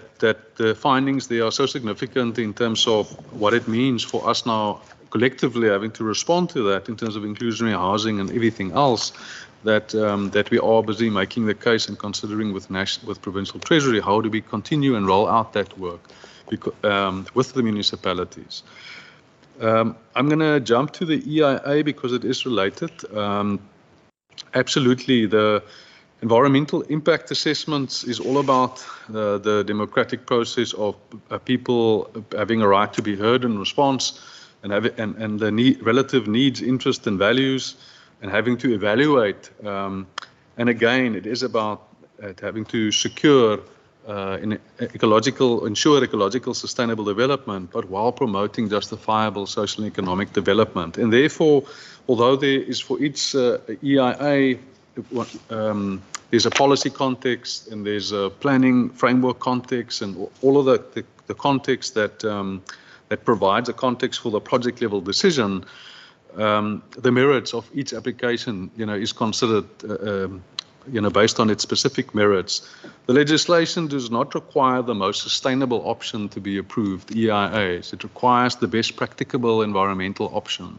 the findings there are so significant in terms of what it means for us now collectively having to respond to that in terms of inclusionary housing and everything else, that we are busy making the case and considering with Provincial Treasury, how do we continue and roll out that work with the municipalities. I'm going to jump to the EIA because it is related. Absolutely, the environmental impact assessments is all about the democratic process of people having a right to be heard in response and the relative needs, interests and values, and having to evaluate. And again, it is about having to ensure ecological sustainable development, but while promoting justifiable social and economic development. And therefore, although there is for each EIA, there's a policy context and there's a planning framework context and all of the context that provides a context for the project level decision, the merits of each application, is considered, based on its specific merits. The legislation does not require the most sustainable option to be approved, EIAs. It requires the best practicable environmental option.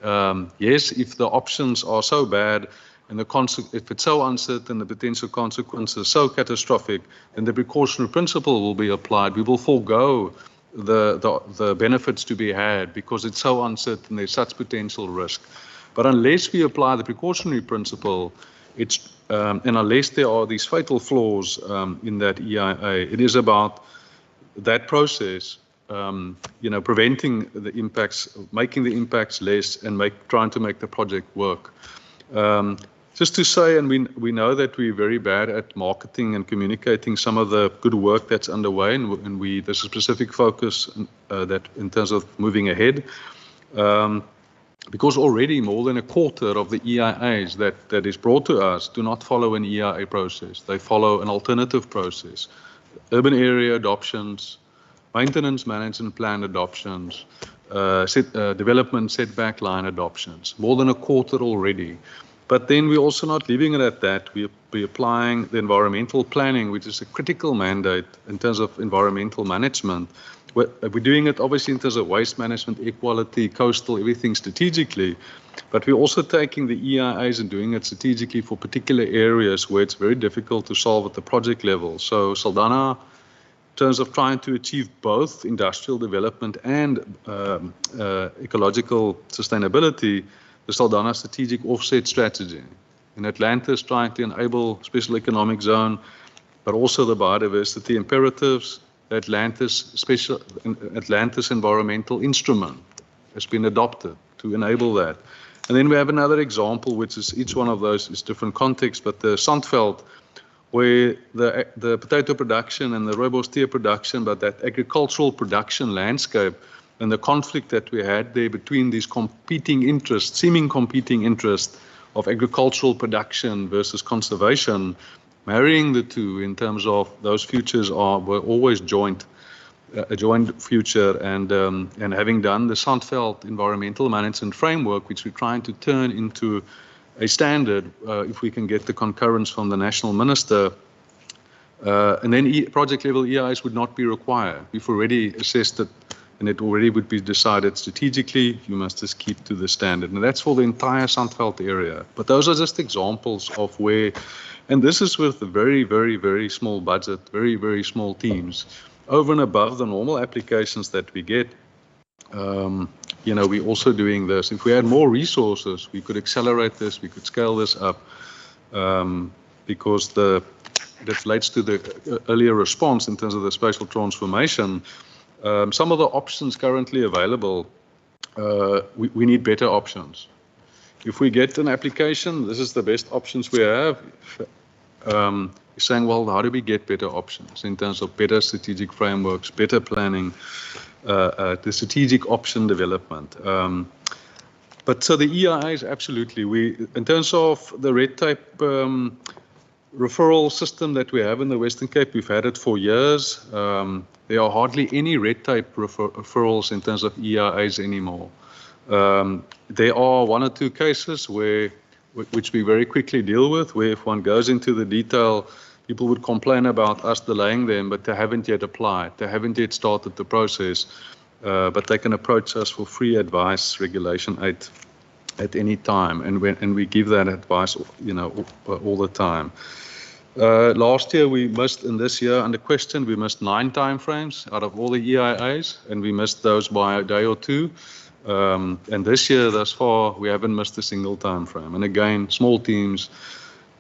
Yes, if the options are so bad and if it's so uncertain, the potential consequences so catastrophic, then the precautionary principle will be applied. We will forego the benefits to be had because it's so uncertain, there's such potential risk. But unless we apply the precautionary principle, and unless there are these fatal flaws in that EIA, it is about that process, preventing the impacts, making the impacts less, and trying to make the project work. Just to say, and we know that we're very bad at marketing and communicating some of the good work that's underway, and there's a specific focus that in terms of moving ahead. Because already more than a quarter of the EIAs that is brought to us do not follow an EIA process. They follow an alternative process. Urban area adoptions, maintenance management plan adoptions, development setback line adoptions, more than a quarter already. But then we're also not leaving it at that. We're applying the environmental planning, which is a critical mandate in terms of environmental management. We're doing it obviously in terms of waste management, air quality, coastal, everything strategically. But we're also taking the EIAs and doing it strategically for particular areas where it's very difficult to solve at the project level. So Saldanha, in terms of trying to achieve both industrial development and ecological sustainability, the Saldanha strategic offset strategy. In Atlantis, trying to enable special economic zone, but also the biodiversity imperatives. The Atlantis environmental instrument has been adopted to enable that. And then we have another example, which is each one of those is different context, but the Zandveld, where the potato production and the rooibos teer production, but that agricultural production landscape and the conflict that we had there between these competing interests, seeming competing interests of agricultural production versus conservation, marrying the two in terms of those futures were always a joint future, and having done the Zandveld environmental management framework, which we're trying to turn into a standard, if we can get the concurrence from the national minister, and then project level EIs would not be required. We've already assessed it, and it already would be decided strategically, you must just keep to the standard. And that's for the entire Zandveld area. But those are just examples of where, and this is with a very, very, very small budget, very, very small teams, over and above the normal applications that we get. We're also doing this. If we had more resources, we could accelerate this, we could scale this up, because that relates to the earlier response in terms of the spatial transformation. Some of the options currently available, we need better options. If we get an application, this is the best options we have. You're saying, well, how do we get better options in terms of better strategic frameworks, better planning, the strategic option development? But so the EIAs, absolutely. In terms of the red tape referral system that we have in the Western Cape, we've had it for years. There are hardly any red tape referrals in terms of EIAs anymore. There are one or two cases which we very quickly deal with, where if one goes into the detail, people would complain about us delaying them, but they haven't yet applied. They haven't yet started the process, but they can approach us for free advice, Regulation 8, at any time, and we give that advice, all the time. Last year we missed, and this year under question, we missed 9 timeframes out of all the EIAs, and we missed those by a day or two. And this year, thus far, we haven't missed a single timeframe. And again, small teams,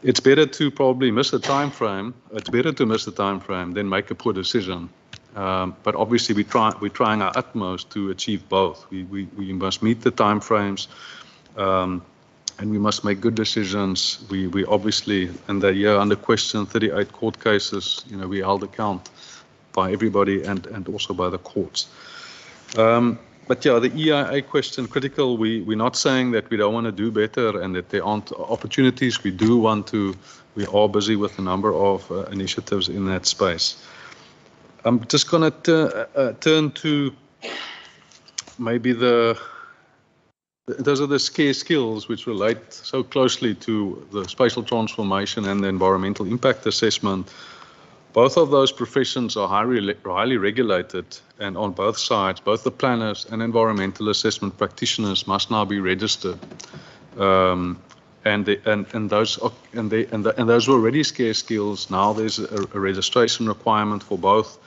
it's better to probably miss a timeframe. It's better to miss a timeframe than make a poor decision. But obviously, we're trying our utmost to achieve both. We must meet the timeframes. And we must make good decisions. We obviously, in the year under question, 38 court cases, we held account by everybody and also by the courts. But yeah, the EIA question, critical. We're not saying that we don't want to do better and that there aren't opportunities. We do want to. We are busy with a number of initiatives in that space. I'm just going to turn to maybe those are the scarce skills which relate so closely to the spatial transformation and the environmental impact assessment. Both of those professions are highly regulated, and on both sides, both the planners and environmental assessment practitioners must now be registered. And those were already scarce skills. Now there's a registration requirement for both,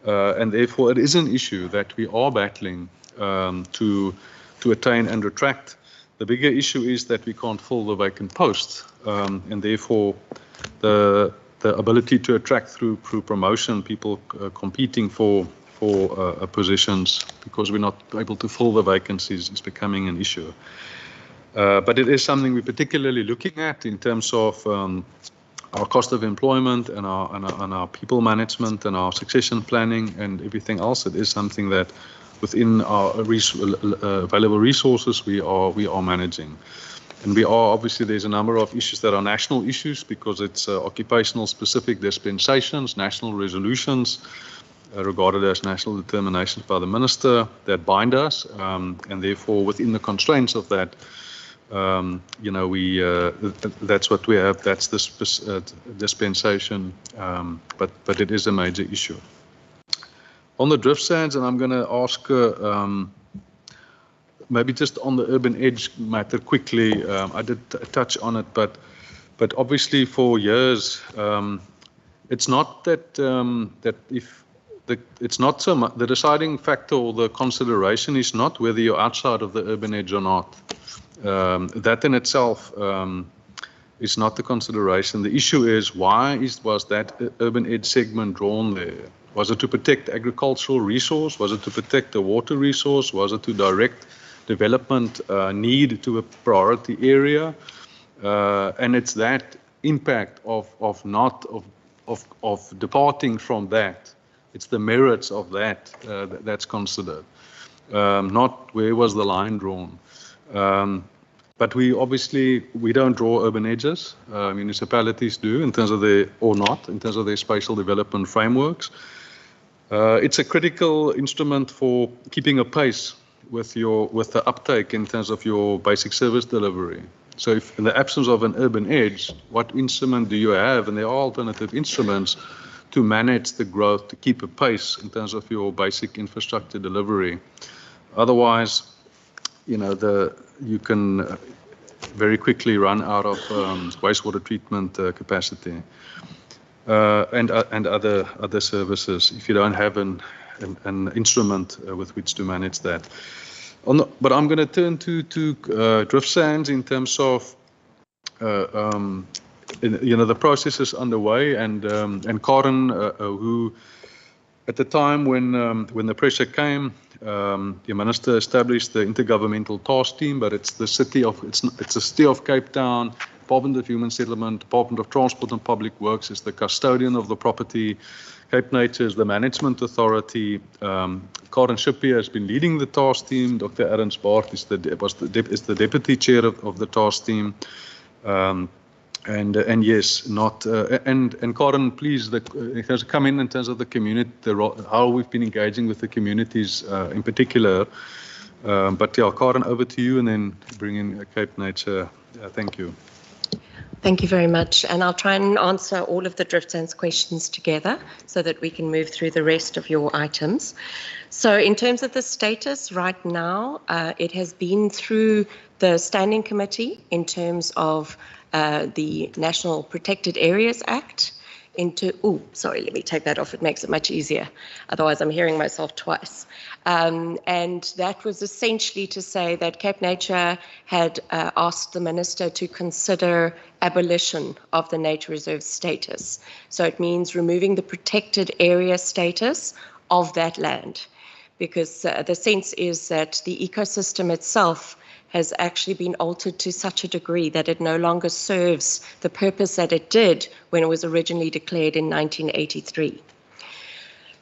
and therefore it is an issue that we are battling to attain and attract. The bigger issue is that we can't fill the vacant posts, and therefore the ability to attract through promotion, people competing for positions because we're not able to fill the vacancies is becoming an issue. But it is something we're particularly looking at in terms of our cost of employment and our people management and our succession planning and everything else. It is something that within our available resources we are managing. And we are, obviously, there's a number of issues that are national issues because it's occupational specific dispensations, national resolutions regarded as national determinations by the minister that bind us, and therefore within the constraints of that, that's what we have, that's the dispensation, but it is a major issue. On the drift sands, and I'm going to ask maybe just on the urban edge matter quickly, I did touch on it, but obviously for years, it's not that it's not so much the deciding factor or the consideration is not whether you're outside of the urban edge or not. That in itself is not the consideration. The issue is was that urban edge segment drawn there? Was it to protect agricultural resource? Was it to protect the water resource? Was it to direct development need to a priority area? And it's that impact of departing from that. It's the merits of that that's considered, not where was the line drawn. But we don't draw urban edges. Municipalities do in terms of in terms of their spatial development frameworks. It's a critical instrument for keeping a pace with the uptake in terms of your basic service delivery. So if in the absence of an urban edge, what instrument do you have? And there are alternative instruments to manage the growth, to keep a pace in terms of your basic infrastructure delivery. Otherwise, you can very quickly run out of wastewater treatment capacity and other services if you don't have an instrument with which to manage that. But I'm going to turn to drift sands in terms of the process is underway, and Karen, who at the time when the pressure came, the minister established the intergovernmental task team, but it's the city of Cape Town, Department of Human Settlement, Department of Transport and Public Works is the custodian of the property. Cape Nature is the management authority. Karen Shippier has been leading the task team. Dr. Ernst Baart is the deputy chair of the task team. And yes, and Karen, please, come in terms of the community, how we've been engaging with the communities in particular. But yeah, Karen, over to you, and then bring in Cape Nature. Thank you. Thank you very much. And I'll try and answer all of the drift sands questions together so that we can move through the rest of your items. So in terms of the status right now, it has been through the Standing Committee in terms of the National Protected Areas Act let me take that off. It makes it much easier. Otherwise, I'm hearing myself twice. And that was essentially to say that Cape Nature had asked the minister to consider abolition of the nature reserve status. So it means removing the protected area status of that land, because the sense is that the ecosystem itself has actually been altered to such a degree that it no longer serves the purpose that it did when it was originally declared in 1983.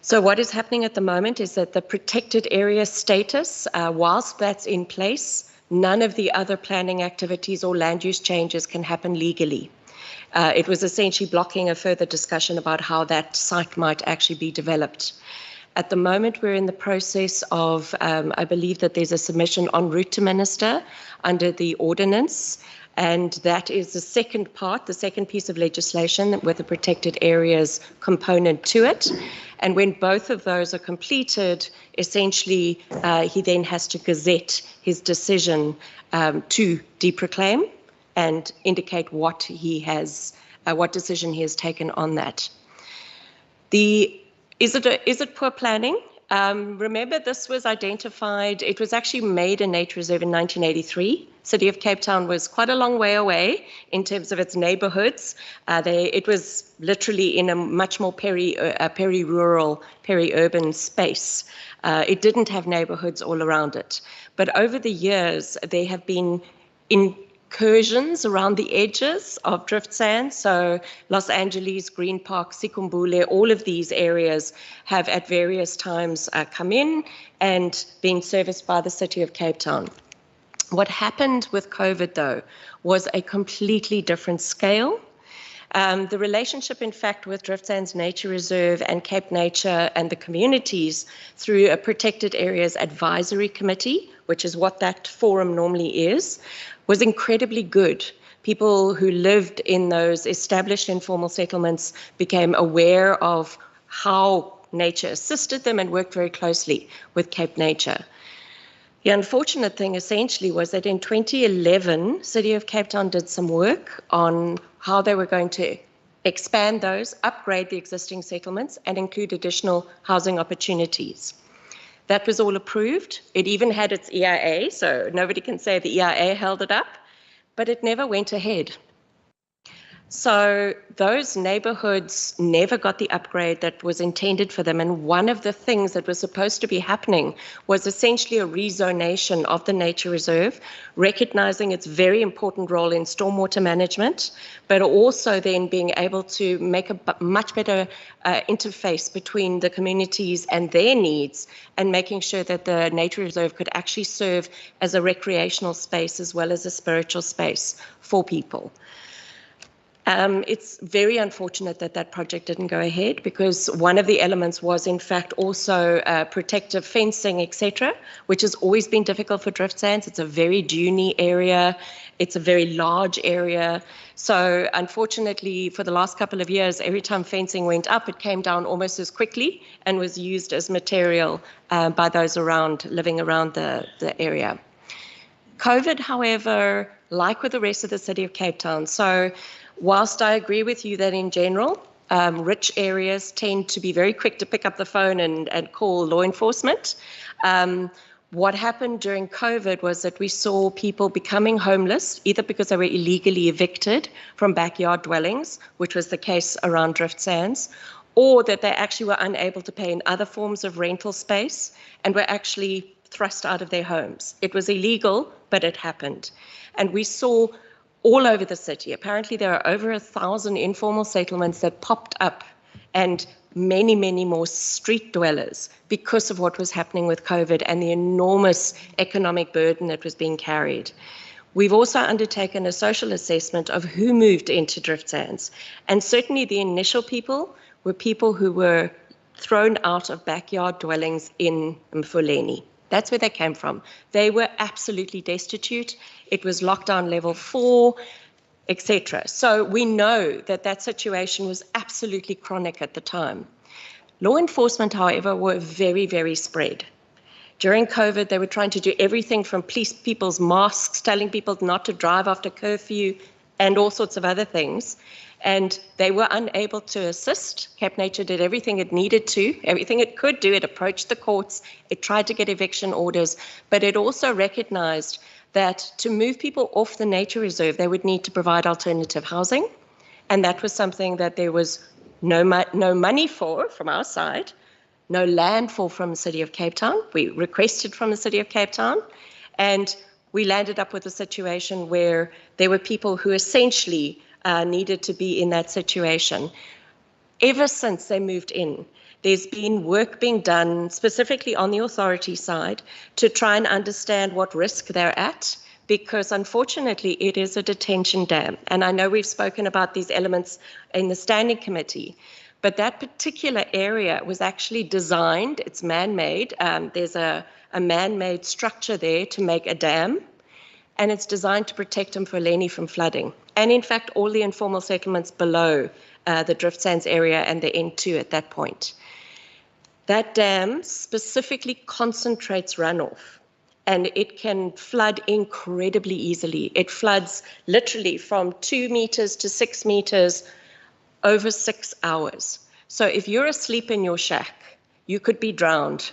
So what is happening at the moment is that the protected area status, whilst that's in place, none of the other planning activities or land use changes can happen legally. It was essentially blocking a further discussion about how that site might actually be developed. At the moment, we're in the process of, I believe that there's a submission en route to Minister under the ordinance, And that is the second part, the second piece of legislation with the protected areas component to it. And when both of those are completed, essentially he then has to gazette his decision to deproclaim and indicate what he has, what decision he has taken on that. Is it poor planning? Remember, this was identified, it was actually made a nature reserve in 1983. City of Cape Town was quite a long way away in terms of its neighborhoods. It was literally in a much more peri-rural, peri-urban space. It didn't have neighborhoods all around it. But over the years, there have been incursions around the edges of drift sand. So Los Angeles, Green Park, Sikumbule, all of these areas have at various times come in and been serviced by the City of Cape Town. What happened with COVID, though, was a completely different scale. The relationship, in fact, with Drift Sands Nature Reserve and Cape Nature and the communities through a Protected Areas Advisory Committee, which is what that forum normally is, was incredibly good. People who lived in those established informal settlements became aware of how nature assisted them and worked very closely with Cape Nature. The unfortunate thing essentially was that in 2011, City of Cape Town did some work on how they were going to expand those, upgrade the existing settlements, and include additional housing opportunities. That was all approved. It even had its EIA, so nobody can say the EIA held it up, but it never went ahead. So those neighborhoods never got the upgrade that was intended for them. And one of the things that was supposed to be happening was essentially a rezonation of the nature reserve, recognizing its very important role in stormwater management, but also then being able to make a much better interface between the communities and their needs, and making sure that the nature reserve could actually serve as a recreational space as well as a spiritual space for people. It's very unfortunate that that project didn't go ahead, because one of the elements was in fact also protective fencing, etc., which has always been difficult for drift sands. It's a very duney area. It's a very large area. So unfortunately, for the last couple of years, every time fencing went up, it came down almost as quickly and was used as material by those living around the area. COVID, however, like with the rest of the City of Cape Town, so whilst I agree with you that in general, rich areas tend to be very quick to pick up the phone and call law enforcement. What happened during COVID was that we saw people becoming homeless, either because they were illegally evicted from backyard dwellings, which was the case around drift sands, or that they actually were unable to pay in other forms of rental space and were actually thrust out of their homes. It was illegal, but it happened. And we saw all over the city. Apparently there are over 1,000 informal settlements that popped up, and many, many more street dwellers because of what was happening with COVID and the enormous economic burden that was being carried. We've also undertaken a social assessment of who moved into drift sands. And certainly the initial people were people who were thrown out of backyard dwellings in Mfuleni. That's where they came from. They were absolutely destitute. It was lockdown level 4, etc. So we know that that situation was absolutely chronic at the time. Law enforcement, however, were very, very spread. During COVID, they were trying to do everything from police people's masks, telling people not to drive after curfew, and all sorts of other things. And they were unable to assist. Cape Nature did everything it needed to, everything it could do. It approached the courts, it tried to get eviction orders, but it also recognized that to move people off the nature reserve, they would need to provide alternative housing. And that was something that there was no money for from our side, no land for from the City of Cape Town. We requested from the City of Cape Town, and we landed up with a situation where there were people who essentially needed to be in that situation. Ever since they moved in, there's been work being done specifically on the authority side to try and understand what risk they're at, because unfortunately it is a detention dam. And I know we've spoken about these elements in the standing committee, but that particular area was actually designed, it's man-made. There's a man-made structure there to make a dam. and it's designed to protect Mfuleni from flooding. And in fact, all the informal settlements below the drift sands area and the N2 at that point. That dam specifically concentrates runoff, and it can flood incredibly easily. It floods literally from 2 meters to 6 meters over 6 hours. So if you're asleep in your shack, you could be drowned.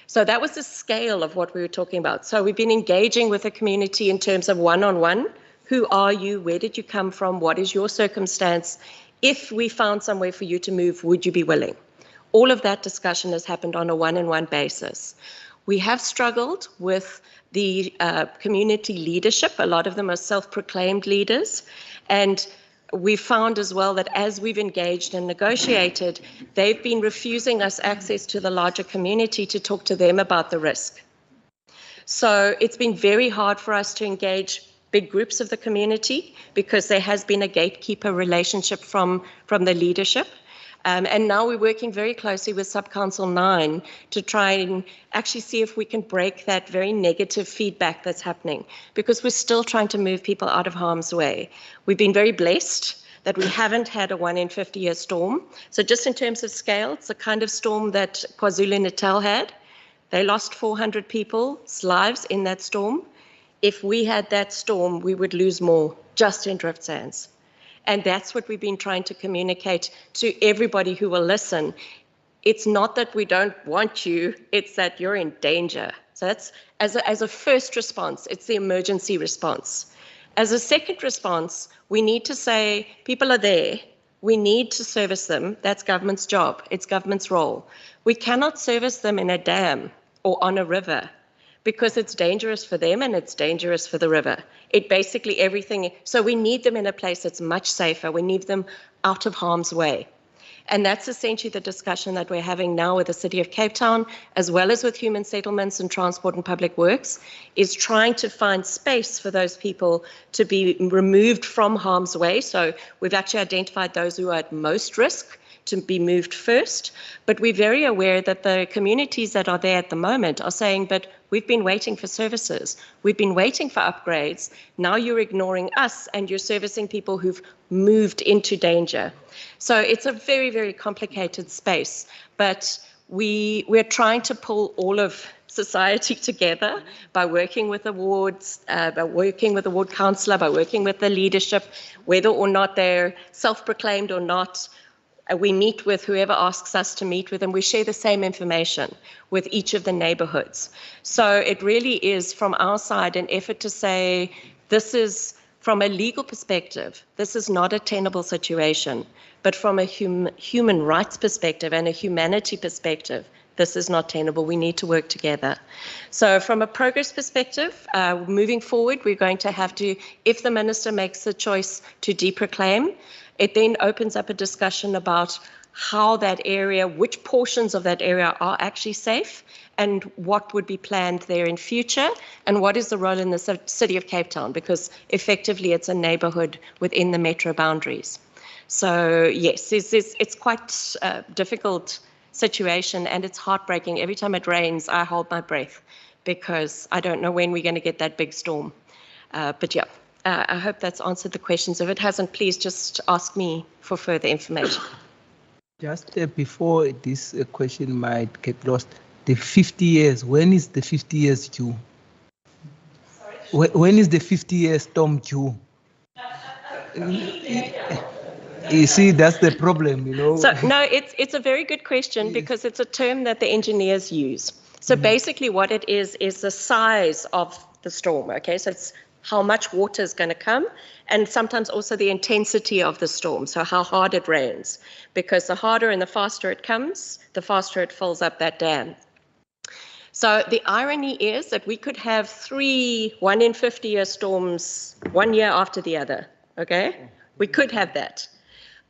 So that was the scale of what we were talking about. So we've been engaging with the community in terms of one-on-one. Who are you? Where did you come from? What is your circumstance? If we found somewhere for you to move, would you be willing? All of that discussion has happened on a one-on-one basis. We have struggled with the community leadership. A lot of them are self-proclaimed leaders. And we found as well that as we've engaged and negotiated, they've been refusing us access to the larger community to talk to them about the risk. So it's been very hard for us to engage big groups of the community because there has been a gatekeeper relationship from the leadership. And now we're working very closely with Sub-Council 9 to try and actually see if we can break that very negative feedback that's happening, because we're still trying to move people out of harm's way. We've been very blessed that we haven't had a 1 in 50-year storm. So just in terms of scale, it's the kind of storm that KwaZulu-Natal had. They lost 400 people's lives in that storm. If we had that storm, we would lose more just in drift sands. And that's what we've been trying to communicate to everybody who will listen. It's not that we don't want you, it's that you're in danger. So that's, as a first response, it's the emergency response. As a second response, we need to say, people are there, we need to service them. That's government's job, it's government's role. We cannot service them in a dam or on a river, because it's dangerous for them and it's dangerous for the river. It basically everything, so we need them in a place that's much safer. We need them out of harm's way. And that's essentially the discussion that we're having now with the City of Cape Town, as well as with Human Settlements and Transport and Public Works, is trying to find space for those people to be removed from harm's way. So we've actually identified those who are at most risk to be moved first, but we're very aware that the communities that are there at the moment are saying, but we've been waiting for services, we've been waiting for upgrades, now you're ignoring us and you're servicing people who've moved into danger. So it's a very, very complicated space, but we're trying to pull all of society together by working with the wards, by working with the ward councillor, by working with the leadership, whether or not they're self-proclaimed or not. We meet with whoever asks us to meet with, and we share the same information with each of the neighborhoods. So it really is, from our side, an effort to say, this is, from a legal perspective, this is not a tenable situation, but from a human rights perspective and a humanity perspective, this is not tenable. We need to work together. So from a progress perspective, moving forward, we're going to have to, if the minister makes the choice to deproclaim, it then opens up a discussion about how that area, which portions of that area are actually safe, and what would be planned there in future, and what is the role in the City of Cape Town, because effectively it's a neighbourhood within the metro boundaries. So yes, it's quite a difficult situation, and it's heartbreaking. Every time it rains, I hold my breath, because I don't know when we're going to get that big storm. But yeah. I hope that's answered the questions. If it hasn't, please just ask me for further information. Just before this question might get lost, the 50 years, when is the 50 years due? Sorry? When is the 50-year storm due? You see, that's the problem, you know. So no, it's a very good question, because it's a term that the engineers use. So basically what it is the size of the storm, okay? So it's how much water is going to come, and sometimes also the intensity of the storm, so how hard it rains, because the harder and the faster it comes, the faster it fills up that dam. So the irony is that we could have 3 1 in 50-year storms 1 year after the other, okay? We could have that.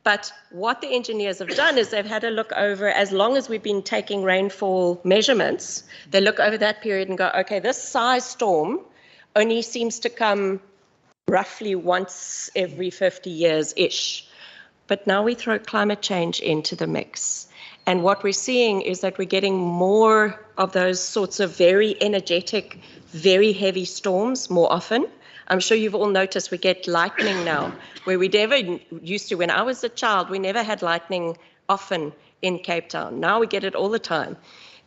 But what the engineers have done is they've had a look over, as long as we've been taking rainfall measurements, they look over that period and go, okay, this size storm only seems to come roughly once every 50 years-ish. But now we throw climate change into the mix. And what we're seeing is that we're getting more of those sorts of very energetic, very heavy storms more often. I'm sure you've all noticed we get lightning now, where we never used to. When I was a child, we never had lightning often in Cape Town. Now we get it all the time.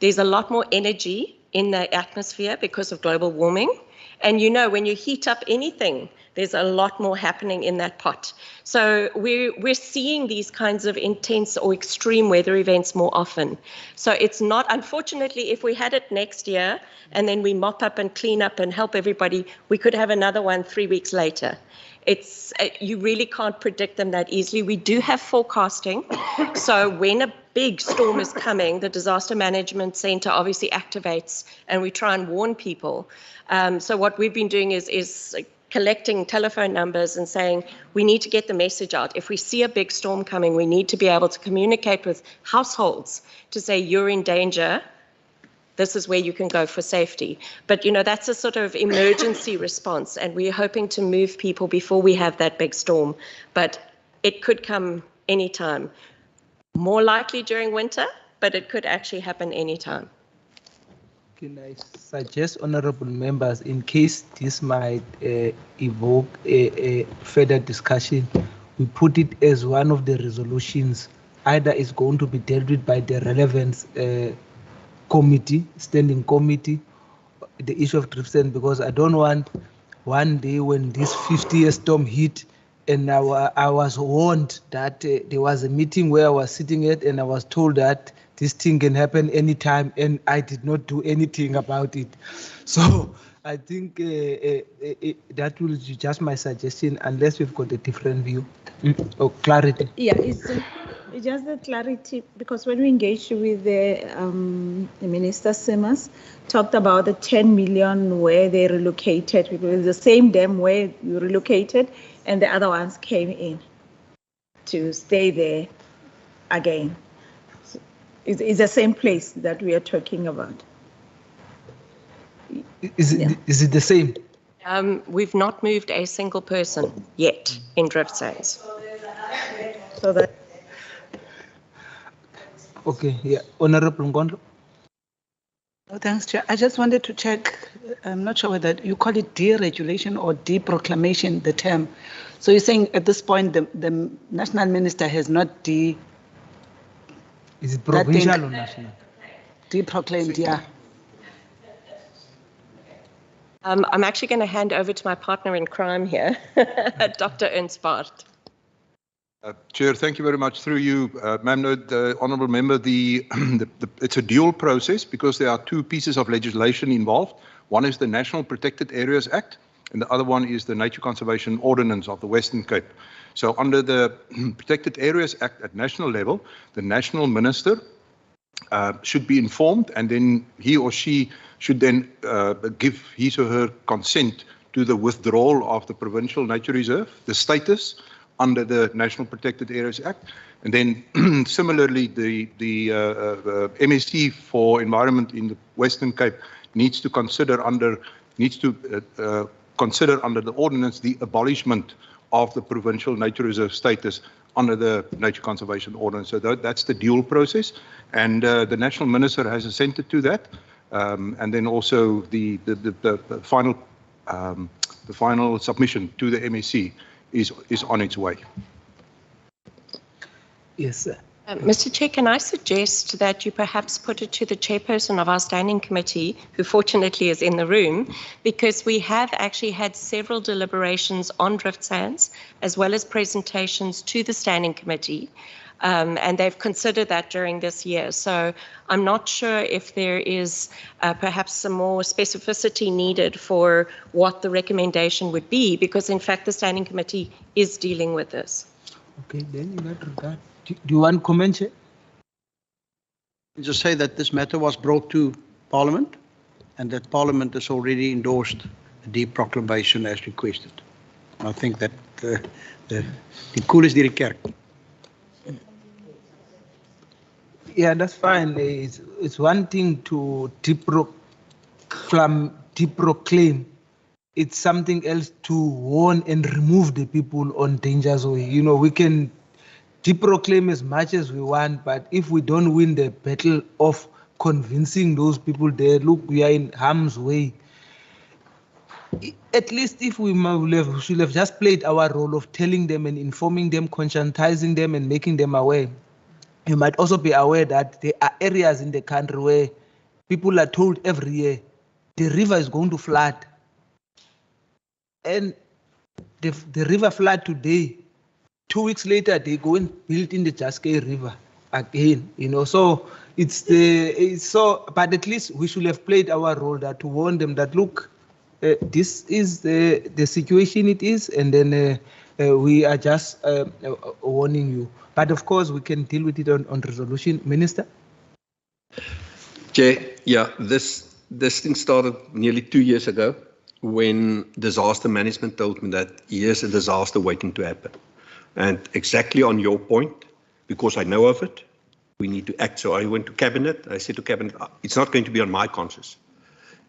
There's a lot more energy in the atmosphere because of global warming. And you know, when you heat up anything, there's a lot more happening in that pot. So we're seeing these kinds of intense or extreme weather events more often. So it's not, unfortunately, if we had it next year and then we mop up and clean up and help everybody, we could have another one 3 weeks later. You really can't predict them that easily. We do have forecasting. So when a big storm is coming, the Disaster Management Center obviously activates and we try and warn people. So what we've been doing is collecting telephone numbers and saying, we need to get the message out. If we see a big storm coming, we need to be able to communicate with households to say, you're in danger. This is where you can go for safety. But, you know, that's a sort of emergency response, and we're hoping to move people before we have that big storm. But it could come anytime. More likely during winter, but it could actually happen anytime. Can I suggest, honorable members, in case this might evoke a further discussion, we put it as one of the resolutions. Either it's going to be dealt with by the relevant committee, standing committee, the issue of driftsen, because I don't want one day when this 50-year storm hit and I was warned that there was a meeting where I was sitting at and I was told that this thing can happen anytime and I did not do anything about it. So I think that will be just my suggestion, unless we've got a different view or clarity. Yeah, it's just the clarity, because when we engaged with the Minister Simmons, talked about the 10 million where they relocated, because the same dam where you relocated and the other ones came in to stay there again. So it's the same place that we are talking about. Is it the same? We've not moved a single person yet in drift sands. So that. Okay, yeah. Honorable Ngondo. Oh, thanks, Chair. I just wanted to check, I'm not sure whether you call it deregulation or deproclamation, the term. So you're saying at this point, the national minister has not Is it provincial or national? Deproclaimed, yeah. I'm actually going to hand over to my partner in crime here, Dr. Ernst Barth. Chair, thank you very much. Through you, Ma'am, the honourable member, it's a dual process because there are two pieces of legislation involved. One is the National Protected Areas Act, and the other one is the Nature Conservation Ordinance of the Western Cape. So under the Protected Areas Act at national level, the national minister should be informed, and then he or she should then give his or her consent to the withdrawal of the Provincial Nature Reserve, the status under the National Protected Areas Act. And then similarly, the MSC for Environment in the Western Cape needs to consider under the ordinance the abolishment of the Provincial Nature Reserve status under the Nature Conservation Ordinance. So that's the dual process, and the National Minister has assented to that. And then also the final submission to the MSC is on its way. Yes, sir. Mr. Chair, can I suggest that you perhaps put it to the chairperson of our standing committee, who fortunately is in the room, because we have actually had several deliberations on drift sands, as well as presentations to the standing committee, and they've considered that during this year. So I'm not sure if there is perhaps some more specificity needed for what the recommendation would be, because in fact the standing committee is dealing with this. Okay, then in that regard, do you want to comment, Chair? Just say that this matter was brought to Parliament and that Parliament has already endorsed the proclamation as requested. I think that the koel is deur die kerk. Yeah, that's fine. It's one thing to deproclaim. It's something else to warn and remove the people on danger zone. You know, we can deproclaim as much as we want, but if we don't win the battle of convincing those people there, look, we are in harm's way. At least if we should have just played our role of telling them and informing them, conscientizing them and making them aware. You might also be aware that there are areas in the country where people are told every year the river is going to flood. And the river flood today, 2 weeks later, they go and build in the Jaskei River again, so but at least we should have played our role that to warn them that, look, this is the situation it is, and then we are just warning you. But of course, we can deal with it on resolution. Minister? Chair, yeah, this thing started nearly 2 years ago when disaster management told me that here's a disaster waiting to happen. And exactly on your point, because I know of it, we need to act. So I went to Cabinet. I said to Cabinet, it's not going to be on my conscience.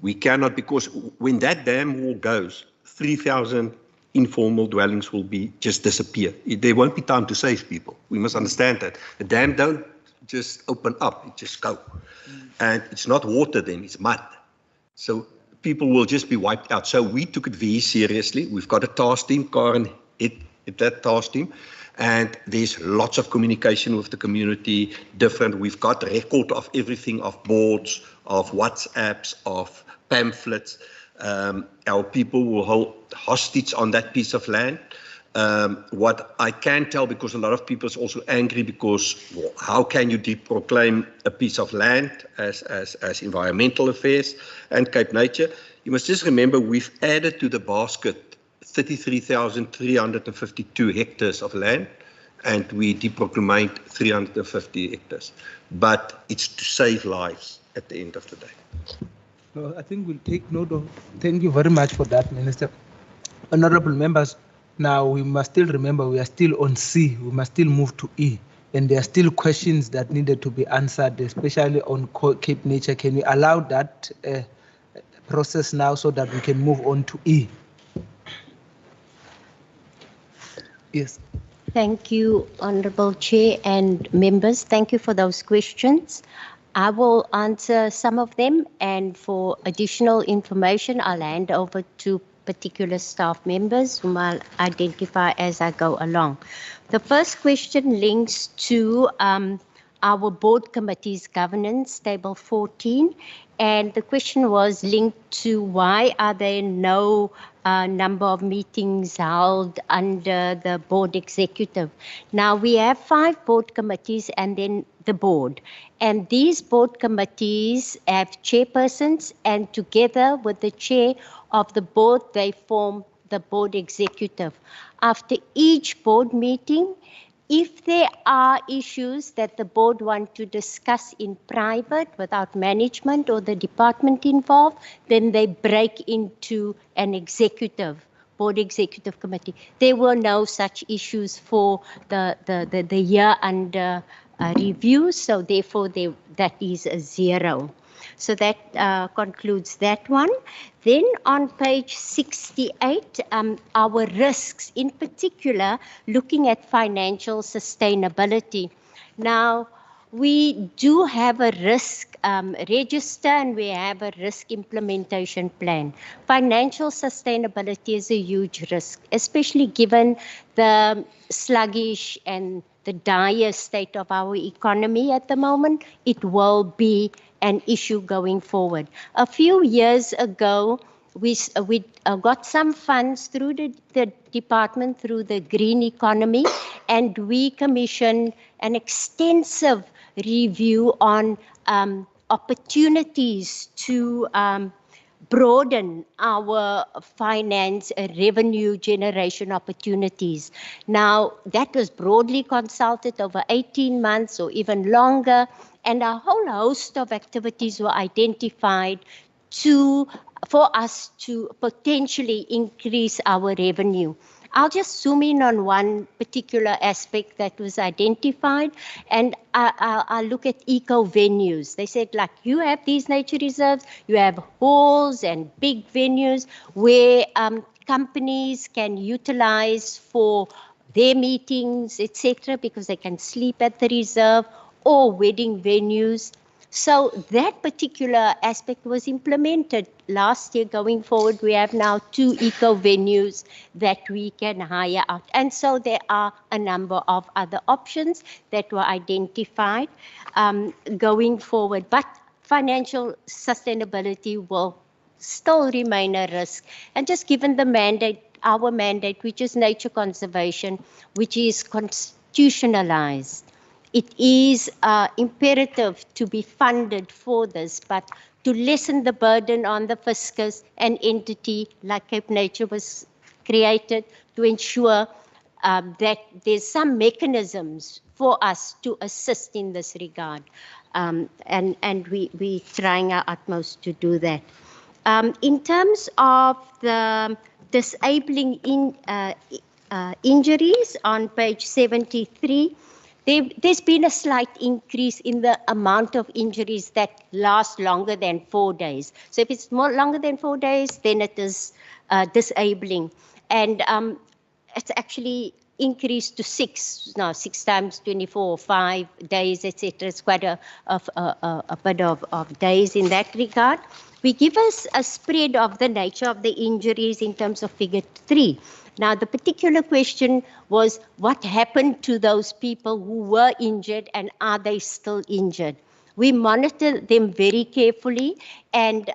We cannot, because when that dam wall goes, 3,000 informal dwellings will be just disappear. There won't be time to save people. We must understand that. A dam don't just open up, it just go. And it's not water then, it's mud. So people will just be wiped out. So we took it very seriously. We've got a task team, Karen hit that task team. And there's lots of communication with the community, different. We've got record of everything, of boards, of WhatsApps, of pamphlets. Our people will hold hostage on that piece of land. What I can tell, because a lot of people is also angry because, well, how can you deproclaim a piece of land as environmental affairs and Cape Nature? You must just remember we've added to the basket 33,352 hectares of land, and we deproclaimed 350 hectares. But it's to save lives at the end of the day. No, I think we'll take note of. Thank you very much for that, Minister. Honorable members, now we must still remember we are still on C. We must still move to E. And there are still questions that needed to be answered, especially on Cape Nature. Can we allow that process now so that we can move on to E? Yes. Thank you, Honorable Chair and members. Thank you for those questions. I will answer some of them, and for additional information, I'll hand over to particular staff members whom I'll identify as I go along. The first question links to our board committee's governance, table 14, and the question was linked to why are there no number of meetings held under the board executive. Now we have 5 board committees and then the board, and these board committees have chairpersons, and together with the chair of the board they form the board executive. After each board meeting, if there are issues that the board want to discuss in private without management or the department involved, then they break into an board executive committee. There were no such issues for the year under review, so therefore that is a 0. So that concludes that one. Then on page 68, our risks, in particular, looking at financial sustainability. Now, we do have a risk register and we have a risk implementation plan. Financial sustainability is a huge risk, especially given the sluggish and the dire state of our economy at the moment. It will be an issue going forward. A few years ago, we got some funds through the department, through the green economy, and we commissioned an extensive review on opportunities to broaden our finance revenue generation opportunities. Now, that was broadly consulted over 18 months or even longer, and a whole host of activities were identified for us to potentially increase our revenue. I'll just zoom in on one particular aspect that was identified, and I'll look at eco venues. They said, like, you have these nature reserves, you have halls and big venues where companies can utilize for their meetings, etc., because they can sleep at the reserve, or wedding venues. So that particular aspect was implemented last year. Going forward, we have now 2 eco venues that we can hire out. And so there are a number of other options that were identified going forward. But financial sustainability will still remain a risk. And just given the mandate, our mandate, which is nature conservation, which is constitutionalized, it is imperative to be funded for this, but to lessen the burden on the fiscus, an entity like Cape Nature was created to ensure that there's some mechanisms for us to assist in this regard. And we're trying our utmost to do that. In terms of the disabling injuries on page 73, there's been a slight increase in the amount of injuries that last longer than 4 days. So if it's more longer than 4 days, then it is disabling. And it's actually increased to 6 now, 6 times 24, 5 days, etc. It's quite a bit of days in that regard. We give us a spread of the nature of the injuries in terms of figure 3. Now, the particular question was what happened to those people who were injured and are they still injured? We monitor them very carefully, and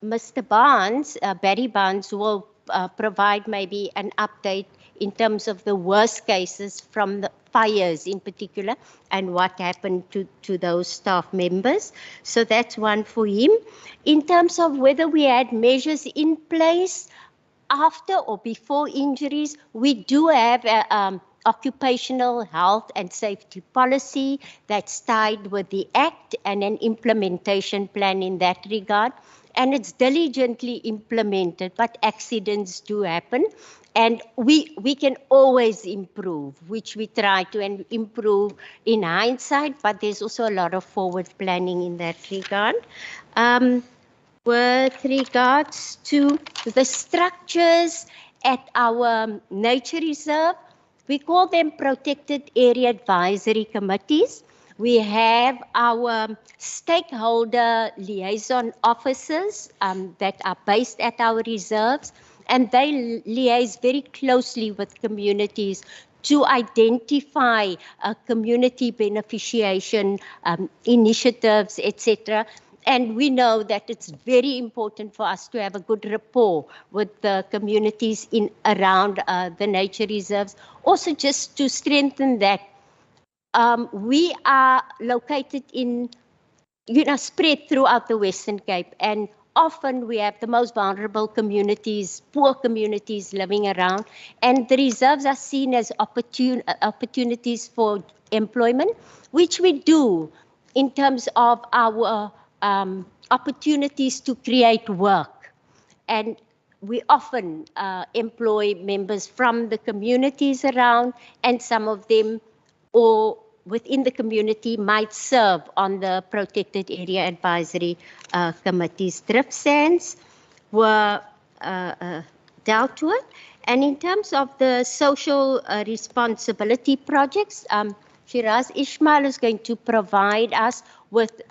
Mr. Barnes, Barry Barnes, will provide maybe an update in terms of the worst cases from the fires in particular and what happened to those staff members. So that's one for him. In terms of whether we had measures in place after or before injuries, we do have a occupational health and safety policy that's tied with the Act and an implementation plan in that regard. And it's diligently implemented, but accidents do happen. And we can always improve, which we try to and improve in hindsight, but there's also a lot of forward planning in that regard. With regards to the structures at our nature reserve, we call them protected area advisory committees. We have our stakeholder liaison officers that are based at our reserves, and they liaise very closely with communities to identify community beneficiation initiatives, etc. And we know that it's very important for us to have a good rapport with the communities in around the nature reserves. Also, just to strengthen that, we are located in, spread throughout the Western Cape, and often we have the most vulnerable communities, poor communities living around, and the reserves are seen as opportunities for employment, which we do in terms of our opportunities to create work. And we often employ members from the communities around, and some of them or within the community might serve on the protected area advisory committees. Drift sands were dealt with. And in terms of the social responsibility projects, Shiraz Ismail is going to provide us with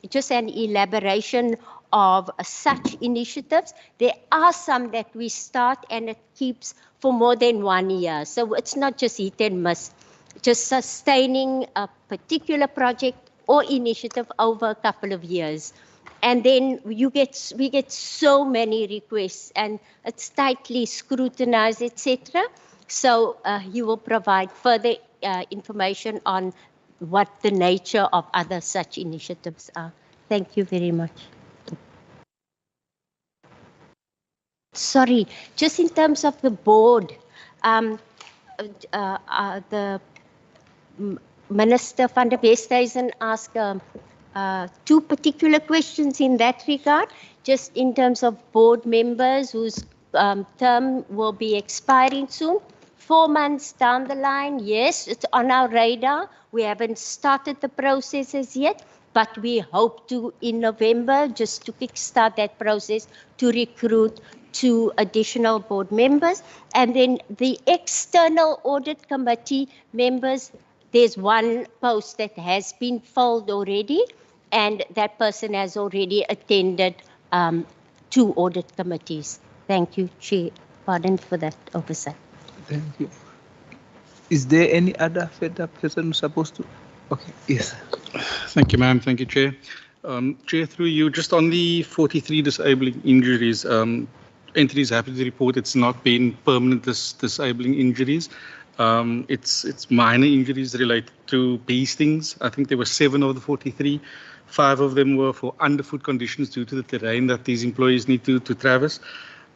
just an elaboration of such initiatives. There are some that we start and it keeps for more than 1 year. So it's not just hit and miss, just sustaining a particular project or initiative over a couple of years. And then we get so many requests and it's tightly scrutinized, etc. So he will provide further information on what the nature of other such initiatives are. Thank you very much. Sorry, just in terms of the board, the Minister van der Westhuizen asked 2 particular questions in that regard, just in terms of board members whose term will be expiring soon. 4 months down the line, yes, it's on our radar. We haven't started the processes yet, but we hope to, in November, just to kickstart that process, to recruit 2 additional board members. And then the external audit committee members, there's 1 post that has been filled already. and that person has already attended 2 audit committees. Thank you, Chair. Pardon for that oversight. Thank you. Is there any other further person who's supposed to? Okay, yes. Thank you, ma'am. Thank you, Chair. Chair, through you, just on the 43 disabling injuries, entity is happy to report it's not been permanent disabling injuries. It's minor injuries related to bee stings. I think there were 7 of the 43. 5 of them were for underfoot conditions due to the terrain that these employees need to traverse.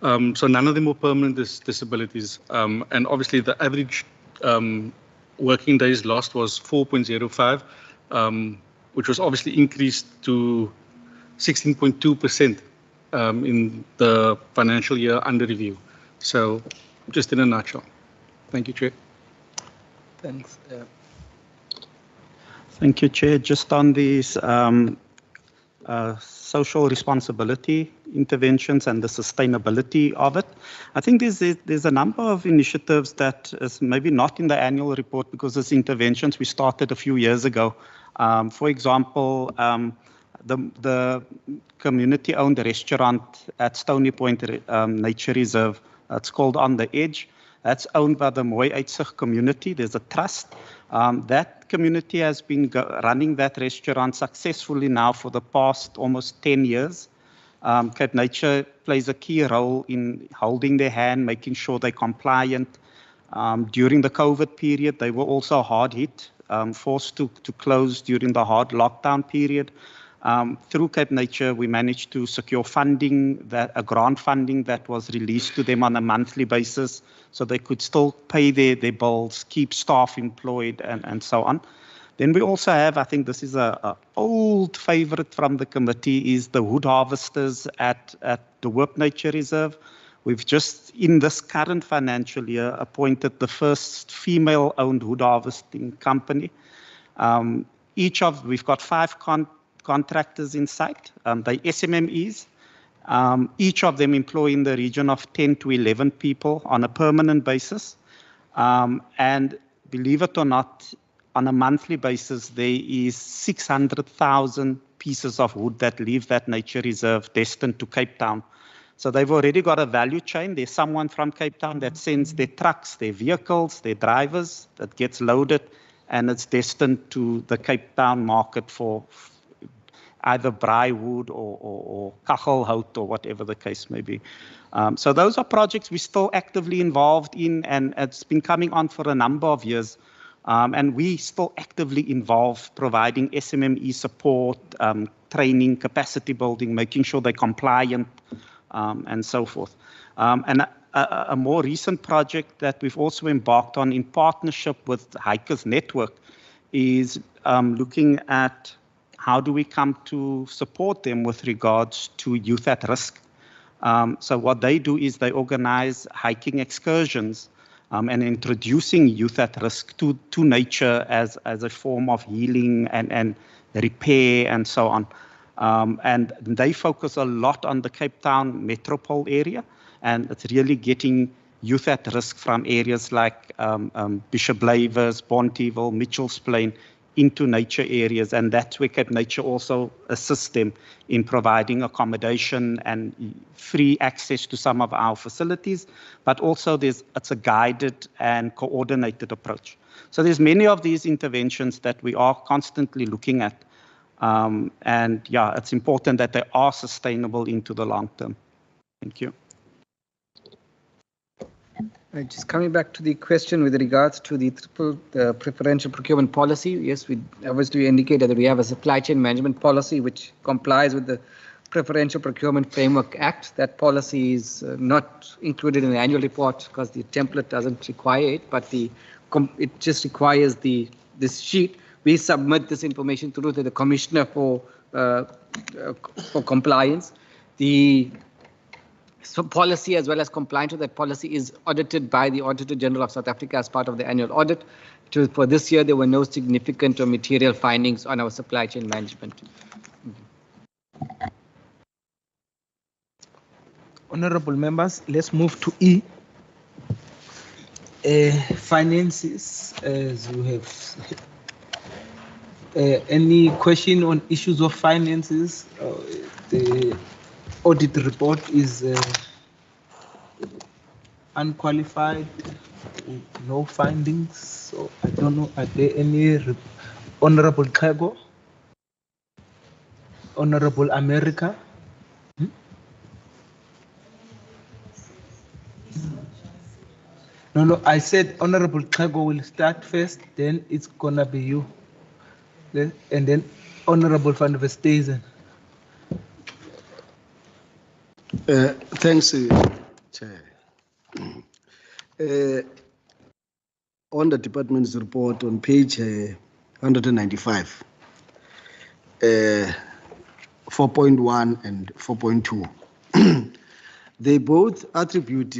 So none of them were permanent disabilities. And obviously the average working days lost was 4.05, which was obviously increased to 16.2% in the financial year under review. So just in a nutshell. Thank you, Chair. Thanks. Thank you, Chair. Just on these social responsibility interventions and the sustainability of it, I think there's a number of initiatives that is maybe not in the annual report because it's interventions we started a few years ago. For example, the community-owned restaurant at Stony Point Nature Reserve, it's called On the Edge. That's owned by the Mooi Uitzicht community. There's a trust. That community has been running that restaurant successfully now for the past almost 10 years. Cape Nature plays a key role in holding their hand, making sure they're compliant. During the COVID period, they were also hard hit, forced to close during the hard lockdown period. Through Cape Nature, we managed to secure funding, a grant funding that was released to them on a monthly basis, so they could still pay their bills, keep staff employed, and so on. Then we also have, I think this is an old favorite from the committee, is the wood harvesters at the Hoop Nature Reserve. We've just, in this current financial year, appointed the first female-owned wood harvesting company. We've got 5 contractors in site. They SMMEs. Each of them employ in the region of 10 to 11 people on a permanent basis. And believe it or not, on a monthly basis, there is 600,000 pieces of wood that leave that nature reserve destined to Cape Town. So they've already got a value chain. There's someone from Cape Town that sends their trucks, their vehicles, their drivers, that gets loaded, and it's destined to the Cape Town market for either braaiwood or kachelhout or whatever the case may be. So those are projects we're still actively involved in, and it's been coming on for a number of years. And we still actively involved providing SMME support, training, capacity building, making sure they're compliant, and so forth. And a more recent project that we've also embarked on in partnership with Hikers Network is looking at how do we come to support them with regards to youth at risk. So what they do is they organize hiking excursions and introducing youth at risk to nature as a form of healing and repair and so on. And they focus a lot on the Cape Town metropole area, and it's really getting youth at risk from areas like Bishop Blyvers, Bonteheuwel, Mitchells Plain, into nature areas, and that's where Cape Nature also assists them in providing accommodation and free access to some of our facilities, but also it's a guided and coordinated approach. So there's many of these interventions that we are constantly looking at, and yeah, it's important that they are sustainable into the long term. Thank you. Just coming back to the question with regards to the preferential procurement policy, yes, we obviously indicated that we have a supply chain management policy which complies with the Preferential Procurement Framework Act. That policy is not included in the annual report because the template doesn't require it, but it just requires this sheet. We submit this information through to the Commissioner for compliance. The policy as well as compliance with that policy is audited by the Auditor General of South Africa as part of the annual audit. For this year, there were no significant or material findings on our supply chain management. Honorable members, let's move to E. Finances, as you have Any question on issues of finances? The audit report is unqualified, no findings. So I don't know, are there any Honorable Kego? Honorable America? No, I said Honorable Kego will start first, then it's gonna be you. And then Honorable Van Vesthuizen. Thanks, Chair. On the department's report on page 195, 4.1 and 4.2, they both attribute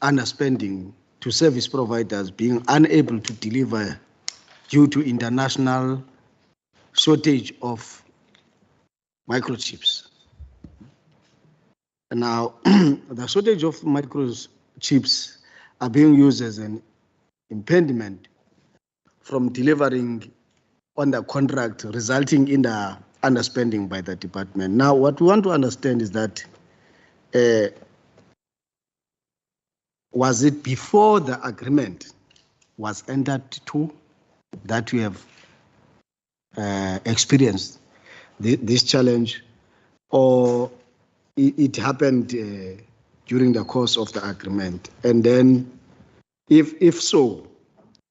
underspending to service providers being unable to deliver due to international shortage of microchips. Now, the shortage of microchips are being used as an impediment from delivering on the contract, resulting in the underspending by the department. Now, what we want to understand is that was it before the agreement was entered to that we have experienced this challenge, or it happened during the course of the agreement? And then, if so,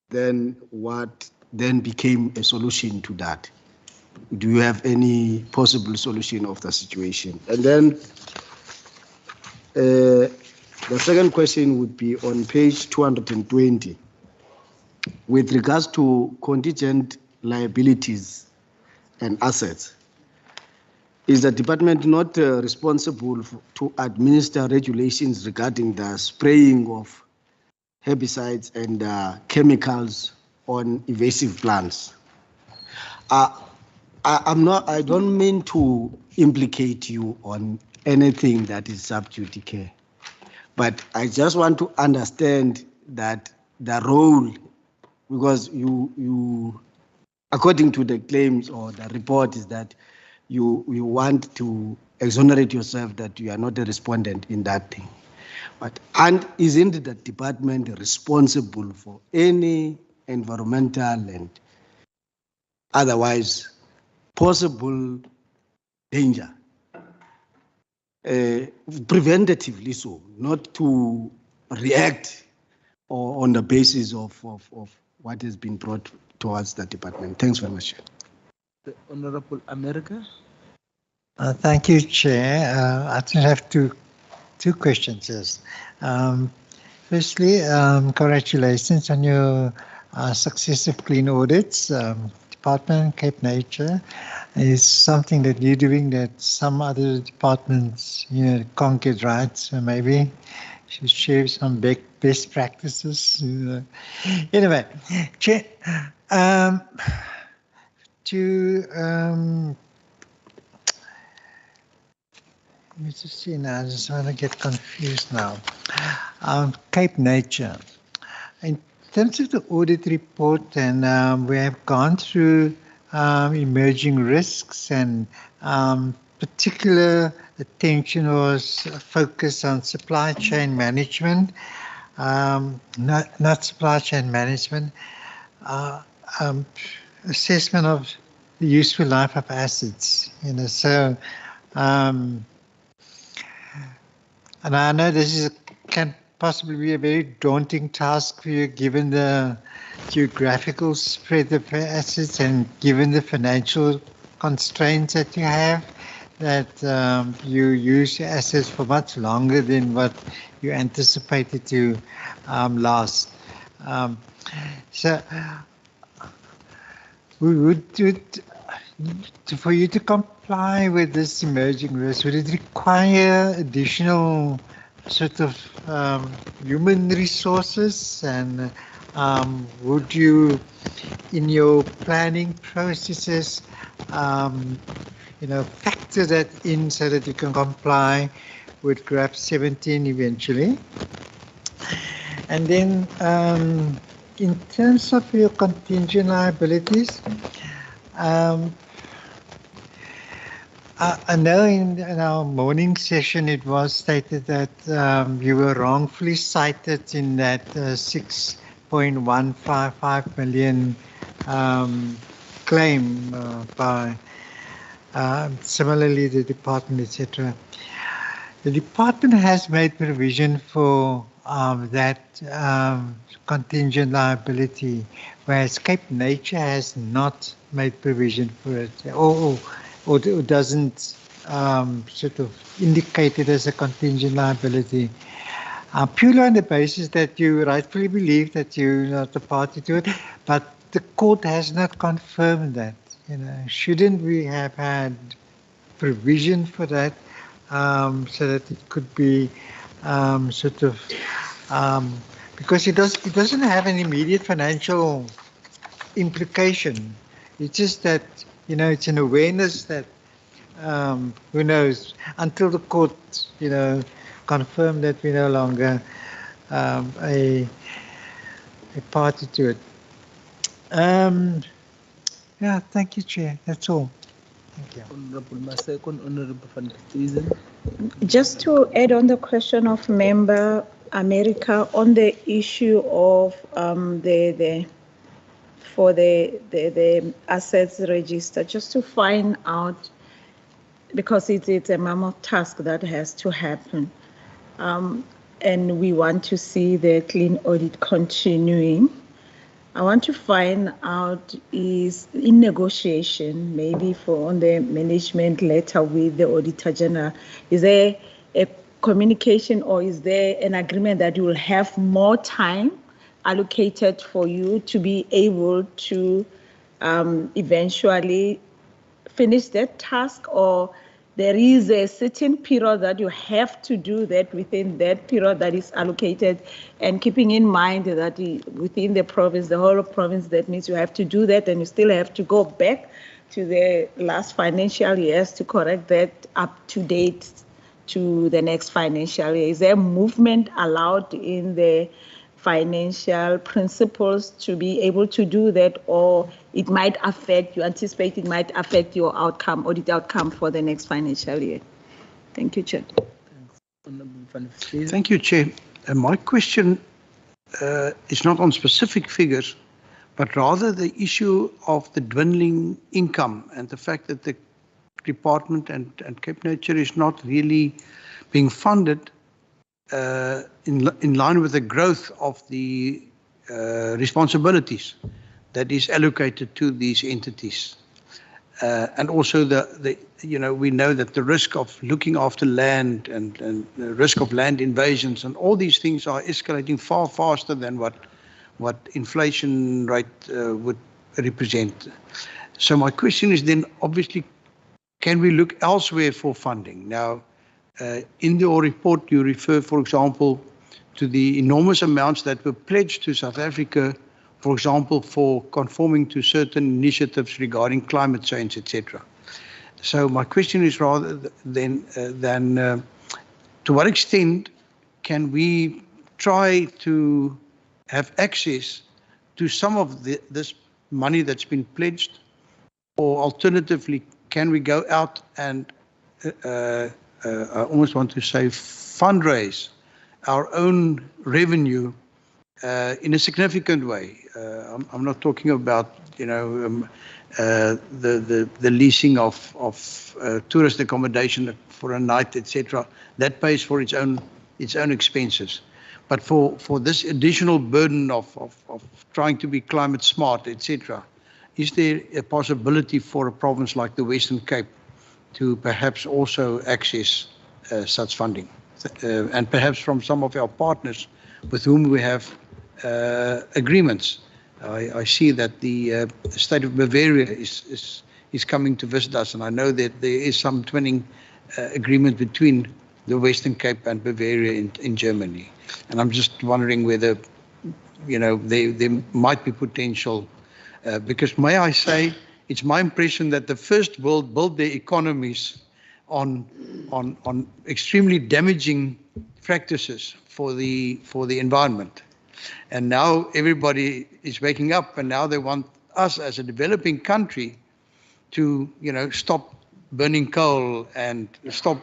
then what then became a solution to that? Do you have any possible solution of the situation? And then the second question would be on page 220, with regards to contingent liabilities and assets. Is the department not responsible to administer regulations regarding the spraying of herbicides and chemicals on invasive plants? I don't mean to implicate you on anything that is sub judice, but I just want to understand that the role, because you according to the claims or the report, is that you want to exonerate yourself that you are not a respondent in that thing. And isn't the department responsible for any environmental and otherwise possible danger, preventatively so, not to react or on the basis of what has been brought towards the department? Thanks very much. The Honorable America. Thank you, Chair. I just have two questions. Yes. Firstly, congratulations on your successive clean audits. Department Cape Nature is something that you're doing that some other departments can't get right. So maybe you should share some best practices. Anyway, Chair, let me just see now, I just want to get confused now. Cape Nature. In terms of the audit report, and we have gone through emerging risks, and particular attention was focused on supply chain management, not supply chain management, assessment of the useful life of assets. So. And I know this can possibly be a very daunting task for you, given the geographical spread of assets and given the financial constraints that you have, that you use your assets for much longer than what you anticipated to last. So we would for you to comply with this emerging risk, would it require additional sort of human resources? And would you, in your planning processes, factor that in so that you can comply with GRAP 17 eventually? And then in terms of your contingent liabilities, Um, I know in our morning session it was stated that you were wrongfully cited in that 6.155 million claim by similarly the department, etc. The department has made provision for that contingent liability, whereas Cape Nature has not made provision for it, or doesn't sort of indicate it as a contingent liability. Purely on the basis that you rightfully believe that you're not a party to it, but the court has not confirmed that. Shouldn't we have had provision for that, so that it could be sort of because it doesn't have an immediate financial implication. It's just that it's an awareness that who knows, until the court confirm that we're no longer a party to it. Yeah, thank you, Chair. That's all. Thank you. Honorable Maseko and Honorable Van Steezen. Just to add on the question of Member America on the issue of the assets register, just to find out, because it's a mammoth task that has to happen, and we want to see the clean audit continuing. I want to find out, is in negotiation, maybe on the management letter with the Auditor General, is there a communication or is there an agreement that you will have more time allocated for you to be able to eventually finish that task, or there is a certain period that you have to do that within that period that is allocated, and keeping in mind that within the province, the whole of province, that means you have to do that and you still have to go back to the last financial years to correct that up to date to the next financial year. Is there movement allowed in the financial principles to be able to do that, or it might affect, you anticipate it might affect your outcome, audit outcome for the next financial year? Thank you, Chair. Thank you, Chair. My question is not on specific figures, but rather the issue of the dwindling income and the fact that the department and Cape Nature is not really being funded in line with the growth of the responsibilities that is allocated to these entities. And also we know that the risk of looking after land and the risk of land invasions and all these things are escalating far faster than what inflation rate would represent. So my question is then, obviously, can we look elsewhere for funding? Now, in your report, you refer, for example, to the enormous amounts that were pledged to South Africa, for example, for conforming to certain initiatives regarding climate change, etc. So my question is rather than to what extent can we try to have access to some of this money that's been pledged, or alternatively, can we go out and I almost want to say fundraise our own revenue in a significant way? I'm not talking about the leasing of tourist accommodation for a night, etc. That pays for its own expenses. But for this additional burden of trying to be climate smart, etc., is there a possibility for a province like the Western Cape to perhaps also access such funding, and perhaps from some of our partners with whom we have agreements? I see that the state of Bavaria is coming to visit us, and I know that there is some twinning agreement between the Western Cape and Bavaria in Germany. And I'm just wondering whether there might be potential, because may I say, it's my impression that the first world built their economies on extremely damaging practices for the environment. And now everybody is waking up, and now they want us as a developing country to, stop burning coal and stop,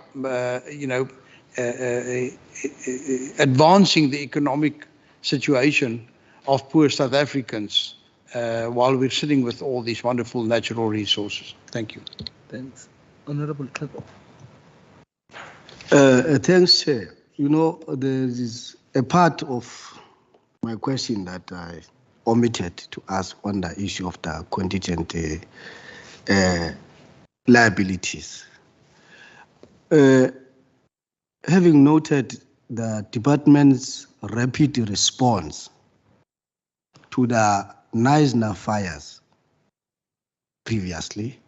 advancing the economic situation of poor South Africans while we're sitting with all these wonderful natural resources. Thank you. Thanks. Honorable Teko. Thanks, Chair. There is a part of my question that I omitted to ask on the issue of the contingent liabilities. Having noted the department's rapid response to the Knysna fires previously,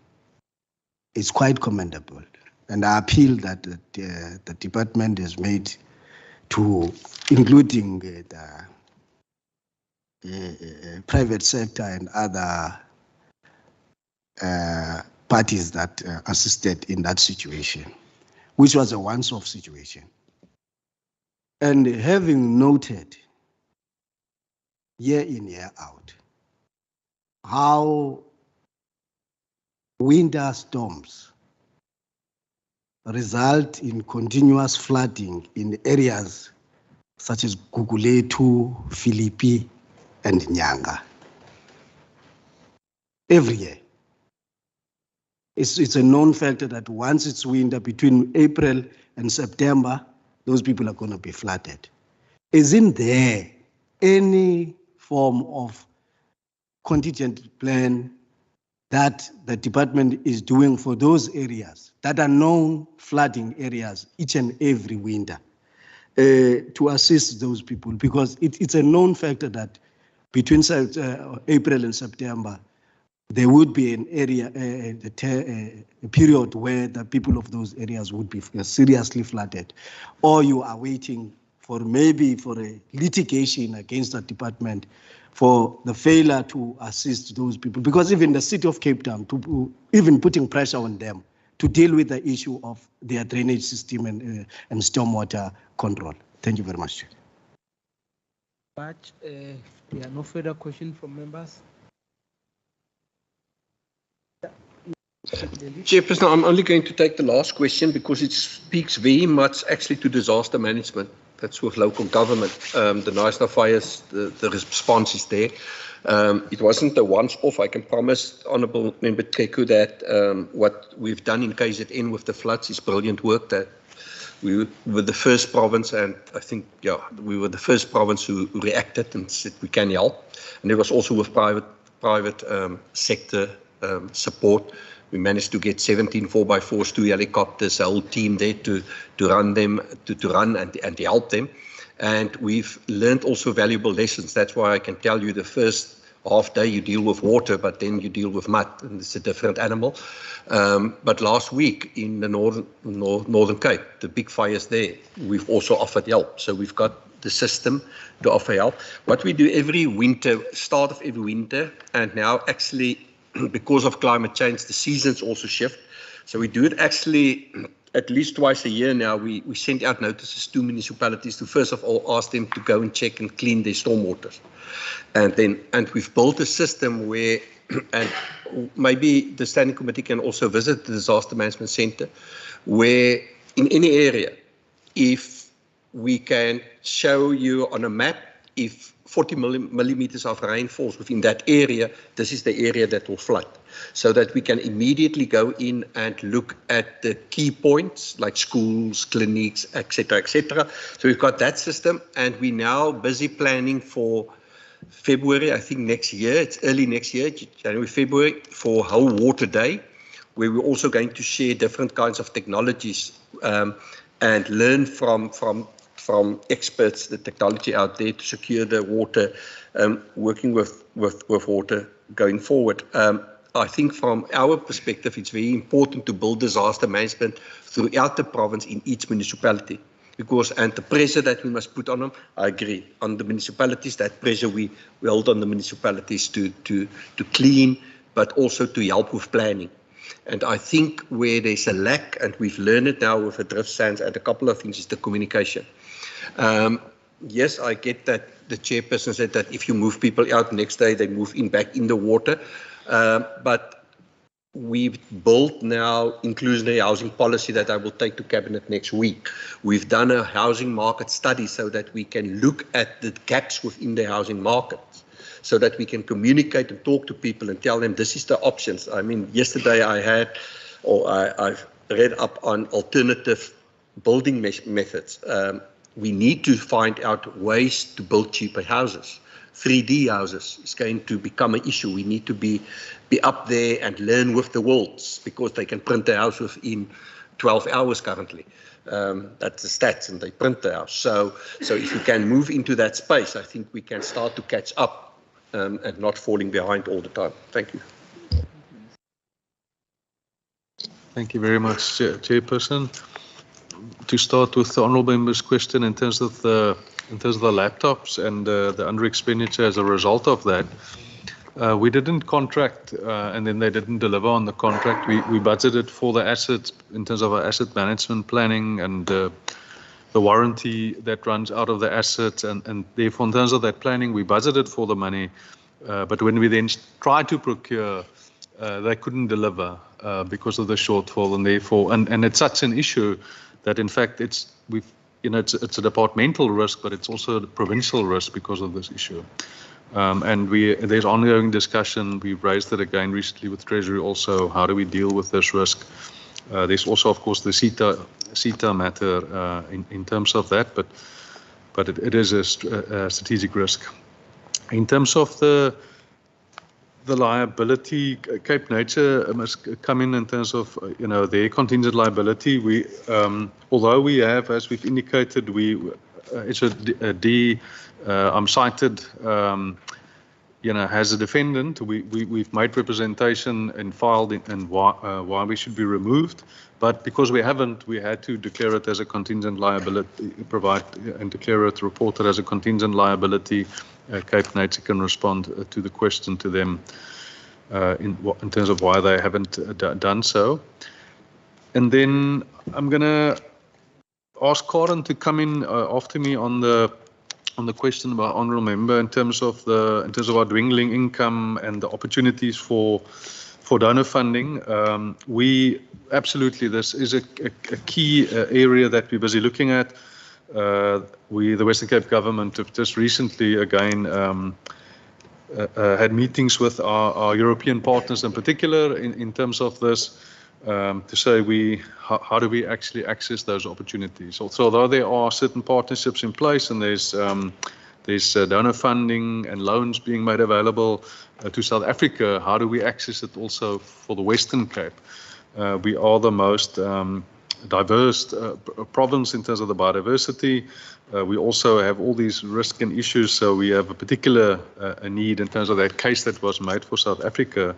it's quite commendable. And I appeal that the department has made to including the private sector and other parties that assisted in that situation, which was a once-off situation. And having noted year in, year out, how winter storms result in continuous flooding in areas such as Guguletu, Philippi, and Nyanga. Every year. It's a known factor that once it's winter, between April and September, those people are going to be flooded. Isn't there any form of contingent plan that the department is doing for those areas that are known flooding areas each and every winter to assist those people? Because it's a known factor that between April and September, there would be an area, a period where the people of those areas would be seriously flooded, or you are waiting for maybe for a litigation against the department for the failure to assist those people. Because even the city of Cape Town, even putting pressure on them to deal with the issue of their drainage system and stormwater control. Thank you very much. But there are no further questions from members. Chairperson, I'm only going to take the last question because it speaks very much actually to disaster management. That's with local government. The Knysna fires, the response is there. It wasn't a once-off. I can promise Honourable Member Teko that what we've done in KZN with the floods is brilliant work. That we were the first province, and I think, we were the first province who reacted and said we can help. And there was also with private sector support. We managed to get 17 4x4s, 2 helicopters, a whole team there to run them, to run and to help them. And we've learned also valuable lessons. That's why I can tell you the first half day you deal with water, but then you deal with mud, and it's a different animal. But last week in the Northern Cape, the big fires there, we've also offered help. So we've got the system to offer help. What we do every winter, start of every winter, and now actually, because of climate change, the seasons also shift. So we do it actually at least twice a year now. We send out notices to municipalities to first of all ask them to go and check and clean their stormwaters. And we've built a system where, and maybe the Standing Committee can also visit the Disaster Management Centre, where in any area, if we can show you on a map, if 40 millimeters of rain falls within that area, this is the area that will flood. So that we can immediately go in and look at the key points like schools, clinics, etc., etc. So we've got that system, and we're now busy planning for February, I think next year, it's early next year, January, February, for Whole Water Day, where we're also going to share different kinds of technologies and learn from experts, the technology out there to secure the water, working with water going forward. I think from our perspective, it's very important to build disaster management throughout the province in each municipality. Because, and the pressure that we must put on them, I agree, on the municipalities, that pressure we hold on the municipalities to clean, but also to help with planning. And I think where there's a lack, and we've learned it now with the drift sands and a couple of things, is the communication. Yes, I get that the chairperson said that if you move people out, next day they move in back in the water. But we've built now inclusionary housing policy that I will take to Cabinet next week. We've done a housing market study so that we can look at the gaps within the housing market, so that we can communicate and talk to people and tell them this is the options. I mean, yesterday I've read up on alternative building methods. We need to find out ways to build cheaper houses. 3D houses is going to become an issue. We need to be up there and learn with the worlds, because they can print a house within 12 hours currently. That's the stats, and they print the house. So if we can move into that space, I think we can start to catch up and not falling behind all the time. Thank you. Thank you very much, Chairperson. To start with the honourable member's question in terms of the laptops and the under expenditure as a result of that, we didn't contract and then they didn't deliver on the contract. We budgeted for the assets in terms of our asset management planning and the warranty that runs out of the assets, and therefore in terms of that planning we budgeted for the money, but when we then tried to procure, they couldn't deliver because of the shortfall, and therefore and it's such an issue that in fact it's a departmental risk, but it's also a provincial risk because of this issue. And there's ongoing discussion. We've raised it again recently with Treasury also. How do we deal with this risk? There's also, of course, the CETA matter in terms of that, but it is a strategic risk. In terms of the liability, Cape Nature must come in terms of their contingent liability. We, although we have, as we've indicated, it's I'm cited, as a defendant. We've made representation and filed and why we should be removed, but because we haven't, we had to declare it as a contingent liability, provide and declare it, report it as a contingent liability. Cape Nature can respond to the question to them in terms of why they haven't done so. And then I'm going to ask Karen to come in after me on the question about honourable member in terms of our dwindling income and the opportunities for donor funding. We absolutely, this is a key area that we're busy looking at. The Western Cape government have just recently again had meetings with our European partners in particular in terms of this, to say how do we actually access those opportunities. Also, although there are certain partnerships in place and there's donor funding and loans being made available to South Africa, how do we access it also for the Western Cape? We are the most diverse province in terms of the biodiversity. We also have all these risks and issues, so we have a particular need in terms of that case that was made for South Africa.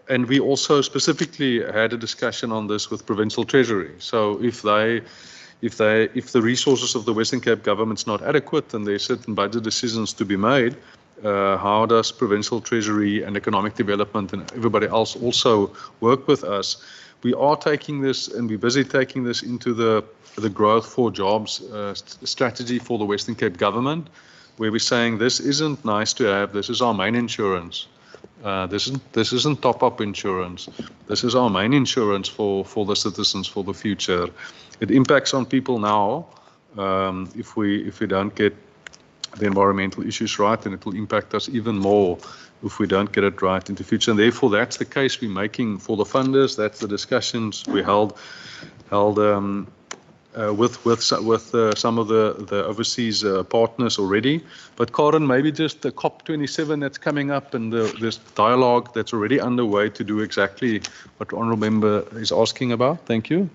And we also specifically had a discussion on this with Provincial Treasury. So if the resources of the Western Cape government's not adequate and there's certain budget decisions to be made, how does Provincial Treasury and Economic Development and everybody else also work with us? We are taking this, and we're busy taking this into the growth for jobs strategy for the Western Cape government, where we're saying this isn't nice to have, this is our main insurance. This isn't top-up insurance. This is our main insurance for the citizens for the future. It impacts on people now if we don't get the environmental issues right, and it will impact us even more if we don't get it right in the future. And therefore, that's the case we're making for the funders. That's the discussions we held with some of the overseas partners already. But Karen, maybe just the COP27 that's coming up and this dialogue that's already underway to do exactly what the honourable member is asking about. Thank you.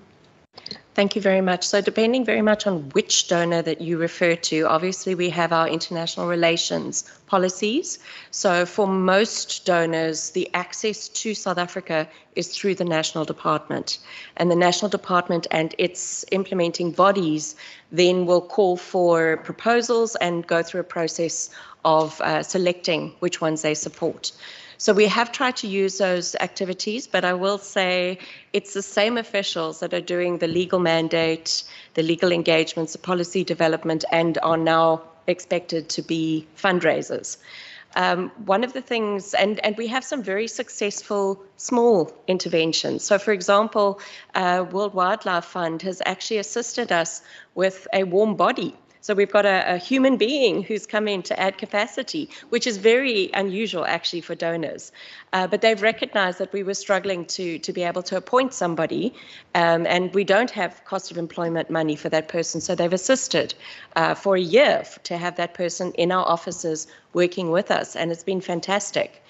Thank you very much. So depending very much on which donor that you refer to, obviously we have our international relations policies. So for most donors, the access to South Africa is through the National Department. And the National Department and its implementing bodies then will call for proposals and go through a process of selecting which ones they support. So we have tried to use those activities, but I will say it's the same officials that are doing the legal mandate, the legal engagements, the policy development, and are now expected to be fundraisers. One of the things, and we have some very successful small interventions. So for example, World Wildlife Fund has actually assisted us with a warm body. So we've got a human being who's come in to add capacity, which is very unusual actually for donors. But they've recognized that we were struggling to be able to appoint somebody, and we don't have cost of employment money for that person. So they've assisted for a year to have that person in our offices working with us, and it's been fantastic.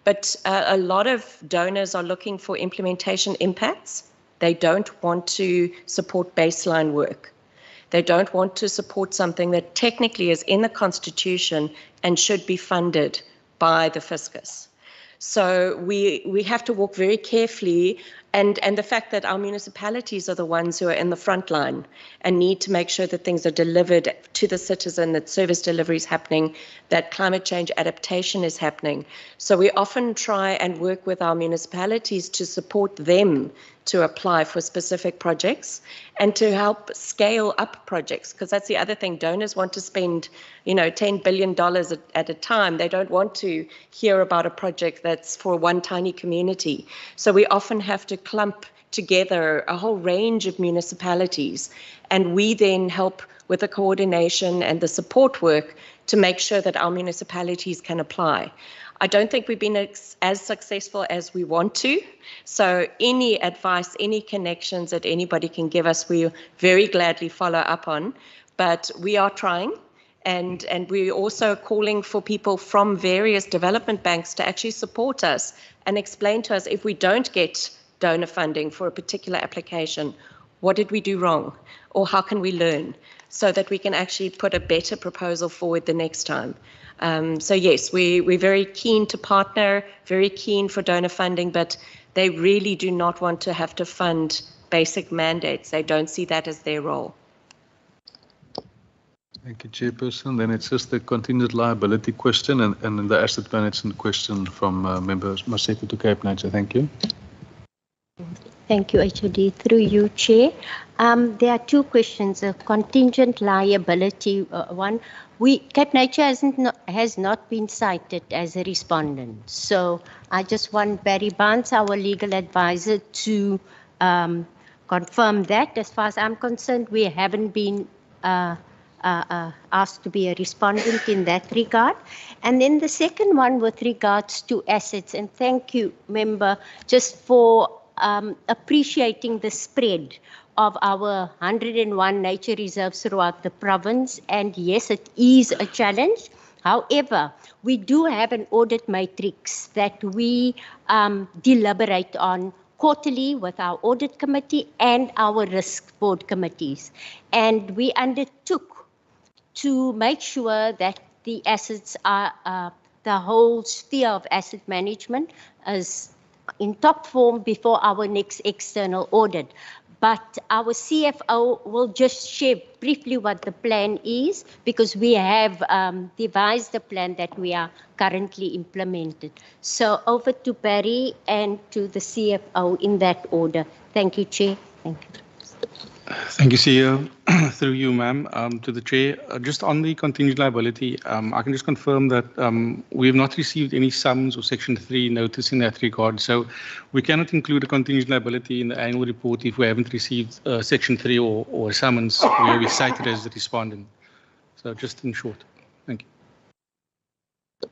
But a lot of donors are looking for implementation impacts. They don't want to support baseline work. They don't want to support something that technically is in the Constitution and should be funded by the fiscus. So we have to walk very carefully, and the fact that our municipalities are the ones who are in the front line and need to make sure that things are delivered to the citizen, that service delivery is happening, that climate change adaptation is happening. So we often try and work with our municipalities to support them to apply for specific projects and to help scale up projects, because that's the other thing. Donors want to spend, $10 billion at a time. They don't want to hear about a project that's for one tiny community. So we often have to clump together a whole range of municipalities, and we then help with the coordination and the support work to make sure that our municipalities can apply. I don't think we've been as successful as we want to. So any advice, any connections that anybody can give us, we very gladly follow up on. But we are trying, and we're also calling for people from various development banks to actually support us and explain to us if we don't get donor funding for a particular application, what did we do wrong? Or how can we learn so that we can actually put a better proposal forward the next time? So yes, we're very keen to partner, very keen for donor funding, but they really do not want to have to fund basic mandates. They don't see that as their role. Thank you, Chairperson. Then it's just the contingent liability question and the asset management question from Member Maseko to Cape Nature. Thank you. Thank you, HOD. Through you, Chair. There are two questions. A contingent liability one. Cape Nature has not been cited as a respondent. So I just want Barry Barnes, our legal advisor, to confirm that. As far as I'm concerned, we haven't been asked to be a respondent in that regard. And then the second one with regards to assets, and thank you, Member, just for appreciating the spread of our 101 nature reserves throughout the province. And yes, it is a challenge. However, we do have an audit matrix that we deliberate on quarterly with our audit committee and our risk board committees. And we undertook to make sure that the assets are, the whole sphere of asset management is in top form before our next external audit. But our CFO will just share briefly what the plan is, because we have devised a plan that we are currently implemented. So over to Barry and to the CFO in that order. Thank you, Chair. Thank you. Thank you, CEO. Through you, ma'am, to the Chair. Just on the contingent liability, I can just confirm that we have not received any summons or Section 3 notice in that regard. So we cannot include a contingent liability in the annual report if we haven't received Section 3 or a summons where we cited as the respondent. So just in short, thank you.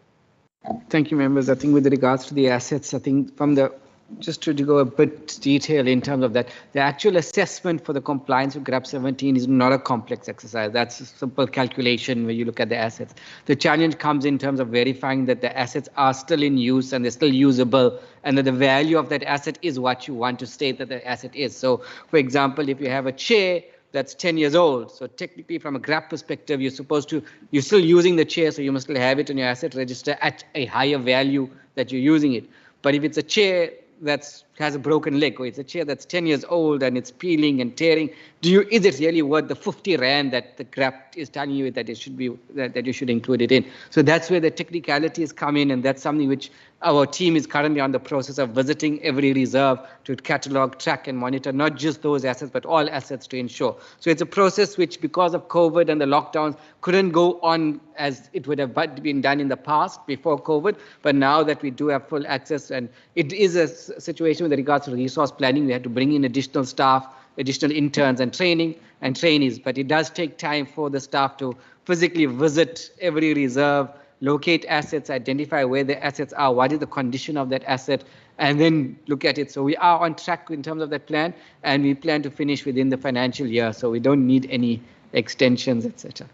Thank you, members. I think with regards to the assets, I think from the just to go a bit detail in terms of that, the actual assessment for the compliance with GRAP 17 is not a complex exercise. That's a simple calculation where you look at the assets. The challenge comes in terms of verifying that the assets are still in use and they're still usable, and that the value of that asset is what you want to state that the asset is. So, for example, if you have a chair that's 10 years old, so technically from a GRAP perspective, you're still using the chair, so you must still have it in your asset register at a higher value that you're using it. But if it's a chair that has a broken leg, or it's a chair that's 10 years old and it's peeling and tearing, is it really worth the 50 Rand that the GRAP is telling you that it should be, that you should include it in? So that's where the technicalities come in, and that's something which our team is currently on the process of visiting every reserve to catalog, track and monitor, not just those assets, but all assets to ensure. So it's a process which, because of COVID and the lockdowns, couldn't go on as it would have been done in the past before COVID. But now that we do have full access, and it is a situation with regards to resource planning, we had to bring in additional staff, additional interns and training and trainees, but it does take time for the staff to physically visit every reserve, locate assets, identify where the assets are, what is the condition of that asset, and then look at it. So we are on track in terms of that plan, and we plan to finish within the financial year, so we don't need any extensions, etc.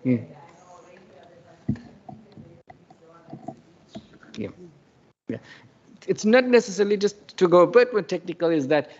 Yeah. Yeah. Yeah. It's not necessarily, just to go a bit more technical, is that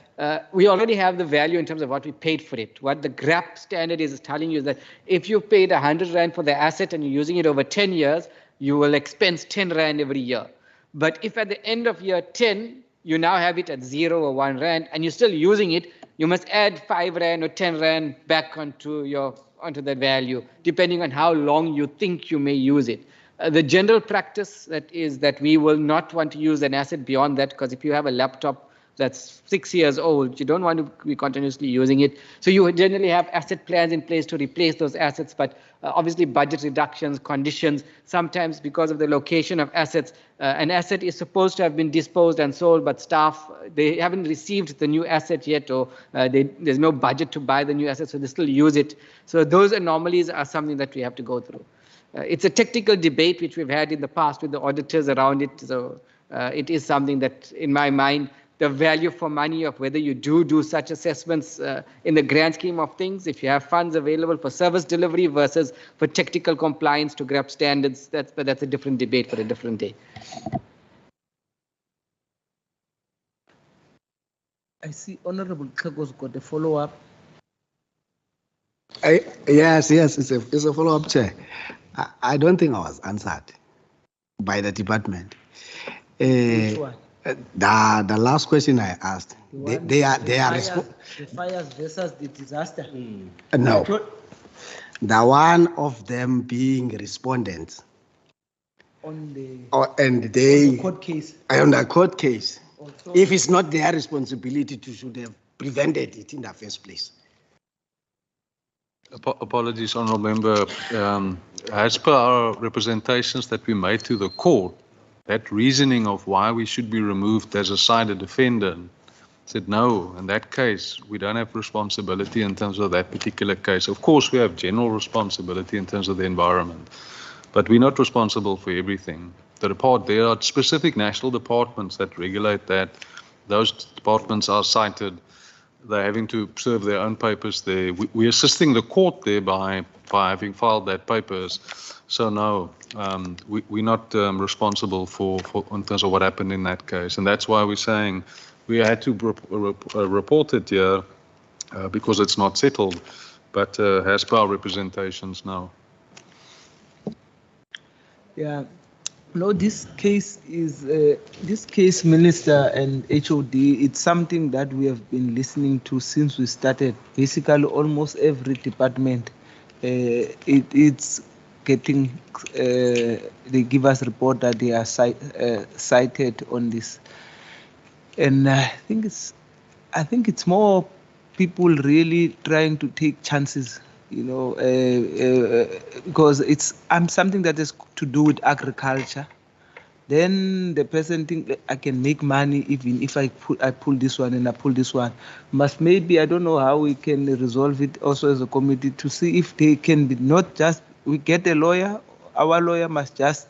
we already have the value in terms of what we paid for it. What the GRAP standard is telling you is that if you paid 100 Rand for the asset and you're using it over 10 years, you will expense 10 Rand every year. But if at the end of year 10, you now have it at 0 or 1 Rand and you're still using it, you must add 5 Rand or 10 Rand back onto that value, depending on how long you think you may use it. The general practice that we will not want to use an asset beyond that, because if you have a laptop that's 6 years old, you don't want to be continuously using it. So you generally have asset plans in place to replace those assets, but obviously budget reductions, conditions, sometimes because of the location of assets, an asset is supposed to have been disposed and sold, but staff, they haven't received the new asset yet, or there's no budget to buy the new asset, so they still use it. So those anomalies are something that we have to go through. It's a technical debate which we've had in the past with the auditors around it. So it is something that, in my mind, the value for money of whether you do such assessments in the grand scheme of things, if you have funds available for service delivery versus for technical compliance to GRAP standards, that's a different debate for a different day. I see Honorable Kago's got a follow-up. Yes, it's a follow-up, Chair. I don't think I was answered by the department. Which one? The last question I asked, they are the fires versus the disaster. No, the one of them being respondents on the and they on the court case. On the court case, also, if it's not their responsibility to should have prevented it in the first place. Apologies, Honourable Member. As per our representations that we made to the court, that reasoning of why we should be removed as a sided defendant said no, in that case, we don't have responsibility in terms of that particular case. Of course, we have general responsibility in terms of the environment, but we're not responsible for everything. There are specific national departments that regulate that. Those departments are cited. They're having to serve their own papers there. We're assisting the court there by having filed that papers. So no, we're not responsible for in terms of what happened in that case. And that's why we're saying we had to report it here because it's not settled. But as per our representations now. Yeah. No, this case, Minister and HOD, it's something that we have been listening to since we started. Basically, almost every department, it's getting, they give us report that they are cited on this. And I think it's more people really trying to take chances, you know, because it's something that is to do with agriculture. Then the person think I can make money even if I pull this one and I pull this one. But maybe I don't know how we can resolve it also as a committee to see if they can be not just we get a lawyer. Our lawyer must just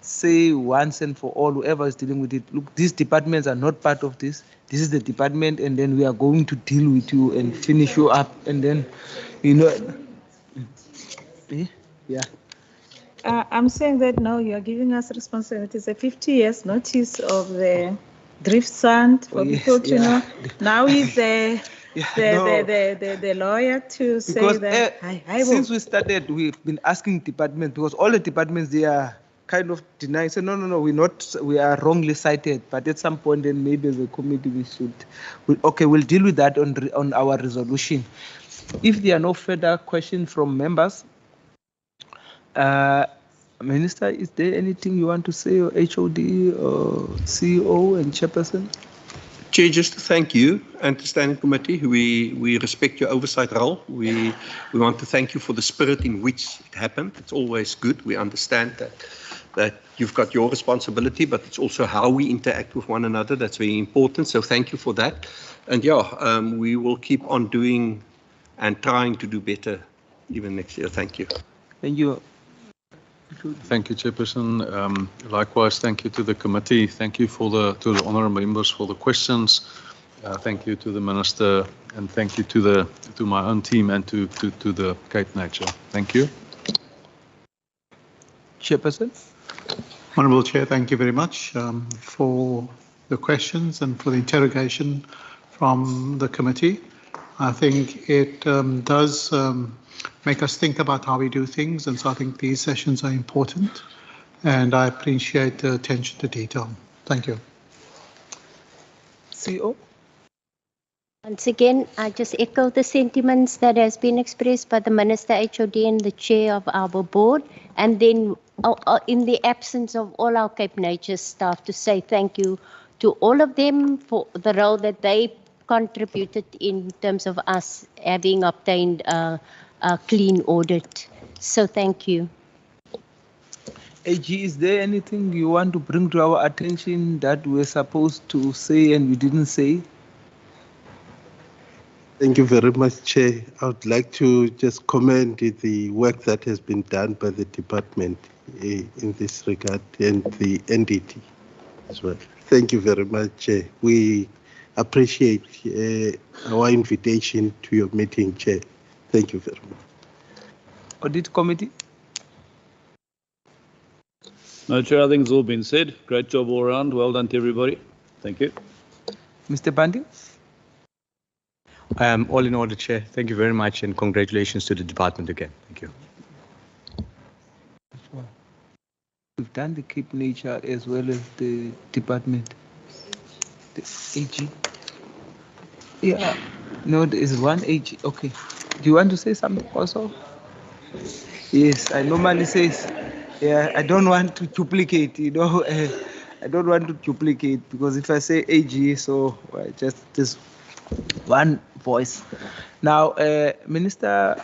say once and for all, whoever is dealing with it, look, these departments are not part of this. This is the department, and then we are going to deal with you and finish you up, and then, you know, yeah. I'm saying that now you are giving us responsibility. It's a 50 years notice of the drift sand for people to know. Now is the lawyer to say because, that. since we started, we've been asking departments, because all the departments, they are kind of deny, say, no, we are wrongly cited, but at some point then maybe as a committee we'll deal with that on our resolution. If there are no further questions from members, Minister, is there anything you want to say, or HOD, or CEO and Chairperson? Chair, just to thank you and the Standing Committee. We respect your oversight role. We want to thank you for the spirit in which it happened. It's always good. We understand that you've got your responsibility, but it's also how we interact with one another that's very important. So thank you for that. And we will keep on doing and trying to do better even next year. Thank you. Thank you. Thank you, Chairperson. Likewise, thank you to the committee. Thank you to the honourable members for the questions. Thank you to the Minister, and thank you to my own team and to the Cape Nature. Thank you. Chairperson. Honourable Chair, thank you very much for the questions and for the interrogation from the committee. I think it does make us think about how we do things, and so I think these sessions are important, and I appreciate the attention to detail. Thank you. CEO? Once again, I just echo the sentiments that has been expressed by the Minister, HOD, and the Chair of our board, and then in the absence of all our Cape Nature staff, to say thank you to all of them for the role that they contributed in terms of us having obtained a clean audit. So thank you. AG, is there anything you want to bring to our attention that we're supposed to say and we didn't say? Thank you very much, Chair. I would like to just commend the work that has been done by the department in this regard and the NDT as well. Thank you very much, Chair. We appreciate our invitation to your meeting, Chair. Thank you very much. Audit Committee? No, Chair, I think it's all been said. Great job all around. Well done to everybody. Thank you. Mr. Bunting? All in order, Chair. Thank you very much, and congratulations to the department again. Thank you. We've done the Cape Nature as well as the department. The AG. Yeah, no, there is one AG. Okay. Do you want to say something also? Yes, I normally say, yeah, I don't want to duplicate, I don't want to duplicate, because if I say AG, so just this one voice. Now, Minister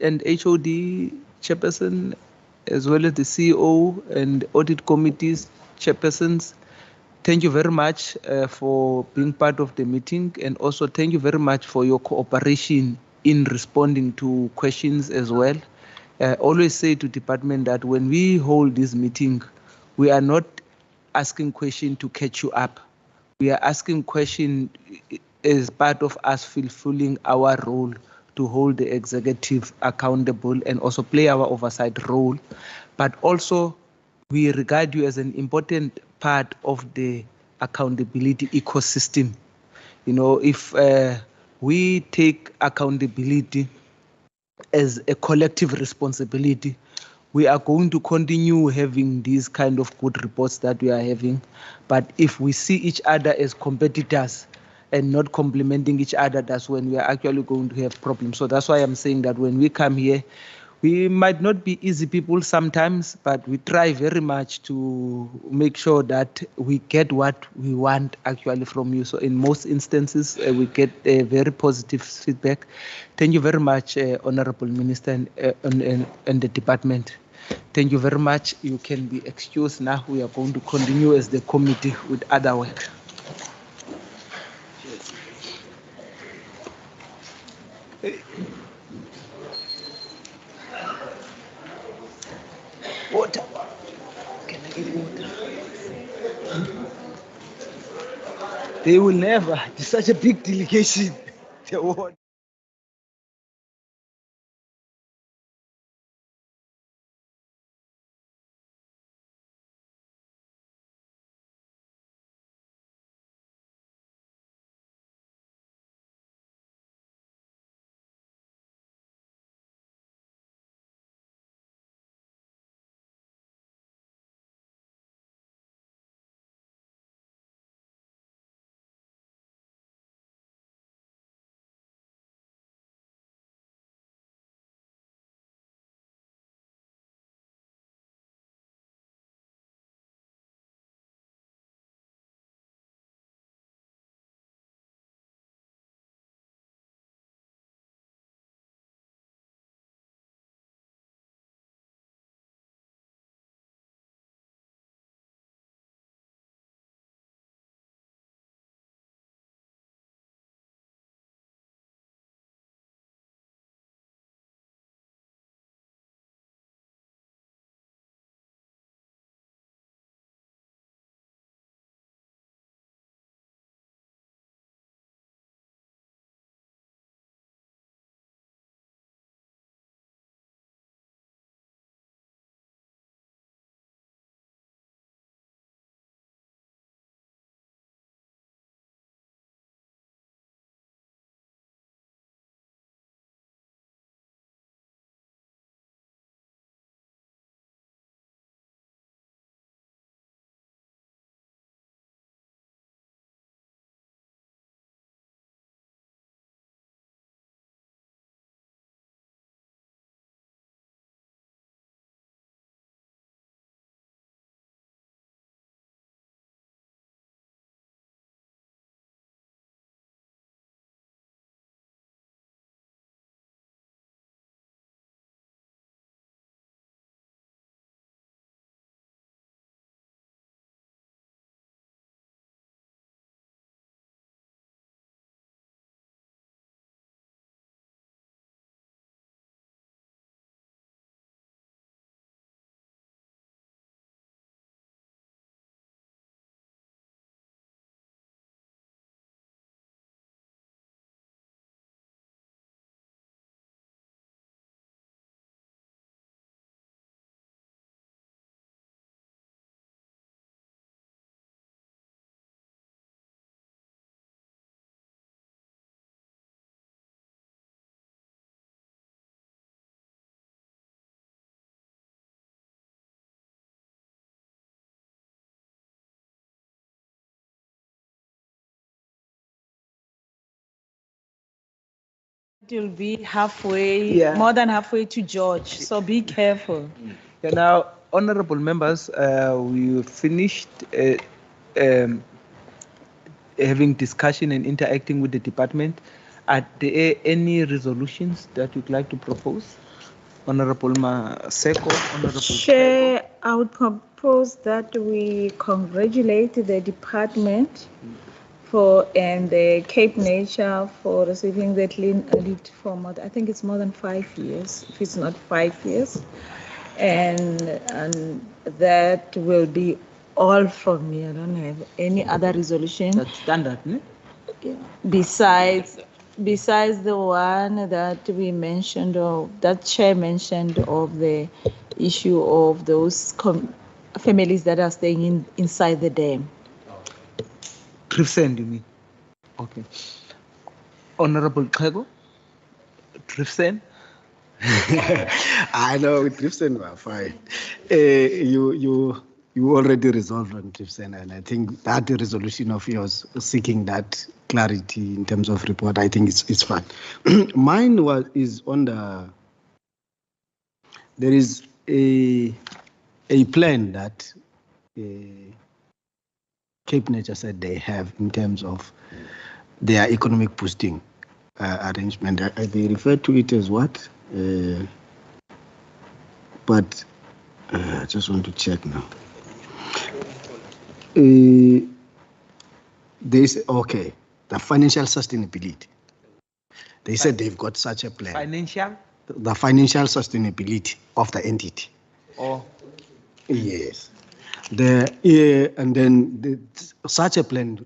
and HOD Chairperson, as well as the CEO and Audit Committee's Chairpersons, thank you very much for being part of the meeting, and also thank you very much for your cooperation in responding to questions as well. Always say to department that when we hold this meeting, we are not asking questions to catch you up. We are asking questions as part of us fulfilling our role to hold the executive accountable and also play our oversight role. But also, we regard you as an important part of the accountability ecosystem. If we take accountability as a collective responsibility, we are going to continue having these kind of good reports that we are having. But if we see each other as competitors and not complementing each other, that's when we are actually going to have problems. So that's why I'm saying that when we come here, we might not be easy people sometimes, but we try very much to make sure that we get what we want actually from you. So in most instances, we get a very positive feedback. Thank you very much, Honorable Minister and the department. Thank you very much. You can be excused now. We are going to continue as the committee with other work. Water. Can I get water? They will never. It's such a big delegation. The water. It will be halfway, Yeah. more than halfway to George, so be careful. Yeah, now, honorable members, we finished having discussion and interacting with the department. Are there any resolutions that you'd like to propose? Honorable Maseko, Honorable Chair, I would propose that we congratulate the department and the Cape Nature for receiving the clean audit for I think it's more than 5 years, if it's not 5 years. And that will be all from me. I don't have any other resolution. That's standard, no? Besides the one that we mentioned, or that chair mentioned, of the issue of those families that are staying inside the dam. Trifsen, you mean? Okay. Honorable Kego, Trifsen. I know with Trifsen we're fine. You already resolved on Trifsen, and I think that resolution of yours seeking that clarity in terms of report, I think it's fine. Mine is on there is a plan that Cape Nature said they have in terms of their economic boosting arrangement. They refer to it as what? But I just want to check now. They say, okay, the financial sustainability. They said they've got such a plan. Financial? The financial sustainability of the entity. Oh. Yes. And then such a plan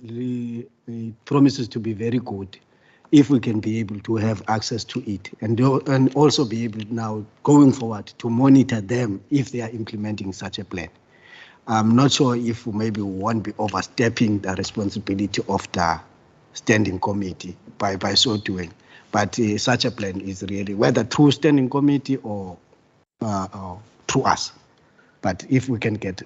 promises to be very good if we can be able to have access to it and also be able now going forward to monitor them if they are implementing such a plan. I'm not sure if maybe we won't be overstepping the responsibility of the standing committee by so doing. But such a plan is really whether through standing committee or through us. But if we can get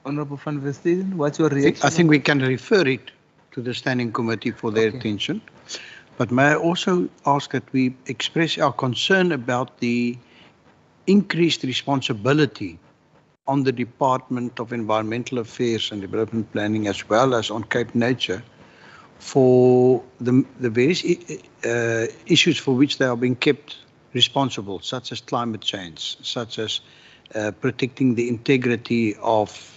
Honorable Van Versteden, what's your reaction? I think we can refer it to the standing committee for their attention. But may I also ask that we express our concern about the increased responsibility on the Department of Environmental Affairs and Development Planning, as well as on Cape Nature, for the various issues for which they are being kept responsible, such as climate change, such as protecting the integrity of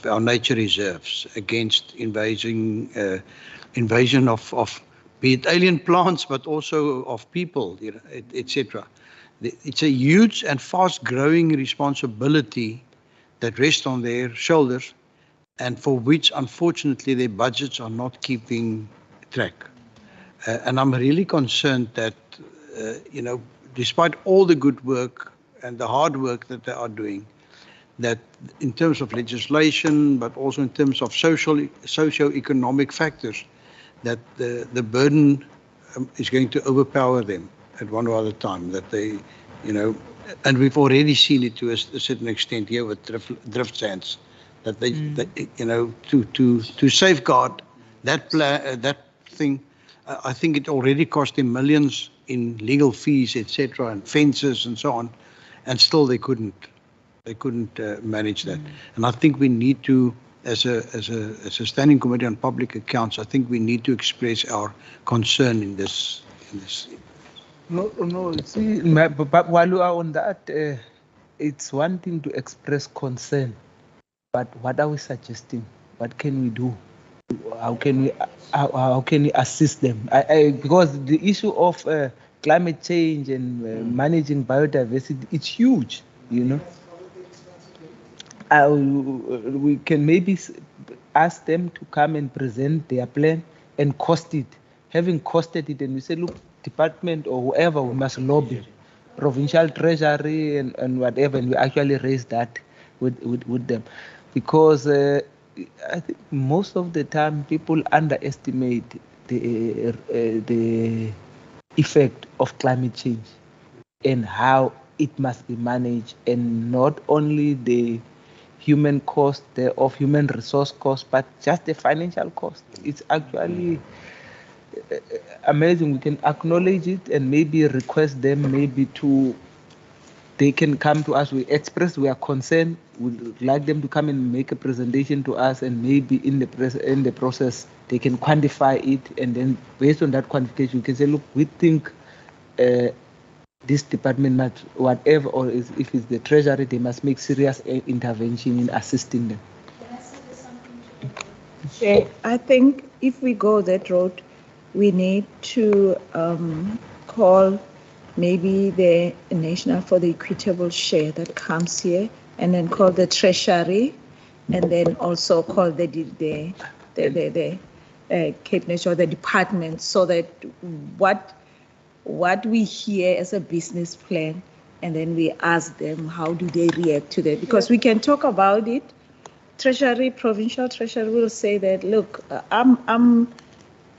our nature reserves against invasion of be it alien plants, but also of people, etc. It's a huge and fast-growing responsibility that rests on their shoulders, and for which, unfortunately, their budgets are not keeping track. And I'm really concerned that, despite all the good work and the hard work that they are doing, that in terms of legislation, but also in terms of socio-economic factors, that the burden is going to overpower them at one or other time, that they, and we've already seen it to a certain extent here with drift sands, that they, to safeguard that thing, I think it already cost them millions in legal fees, etc., and fences and so on, and still they couldn't manage that. And I think we need to, as a standing committee on public accounts, I think we need to express our concern in this. No. See, but while you are on that, it's one thing to express concern, but what are we suggesting? What can we do? How can we assist them? Because the issue of climate change and managing biodiversity, it's huge. We can maybe ask them to come and present their plan and cost it. Having costed it, and we say, look, department or whoever, we must lobby, provincial treasury and whatever, and we actually raise that with them. Because I think most of the time people underestimate the effect of climate change and how it must be managed, and not only the human cost of human resource cost, but just the financial cost. It's actually amazing. We can acknowledge it and maybe request them maybe to, they can come to us. We express we are concerned. We'd like them to come and make a presentation to us, and maybe in the process they can quantify it, and then based on that quantification, we can say, look, we think this department must, whatever, or if it's the treasury, they must make serious intervention in assisting them. Okay, I think if we go that road, we need to call maybe the National for the Equitable Share that comes here, and then call the Treasury, and then also call the Cape Nature, the department, so that what we hear as a business plan, and then we ask them how do they react to that, because we can talk about it. Treasury, provincial treasury will say that, look, I'm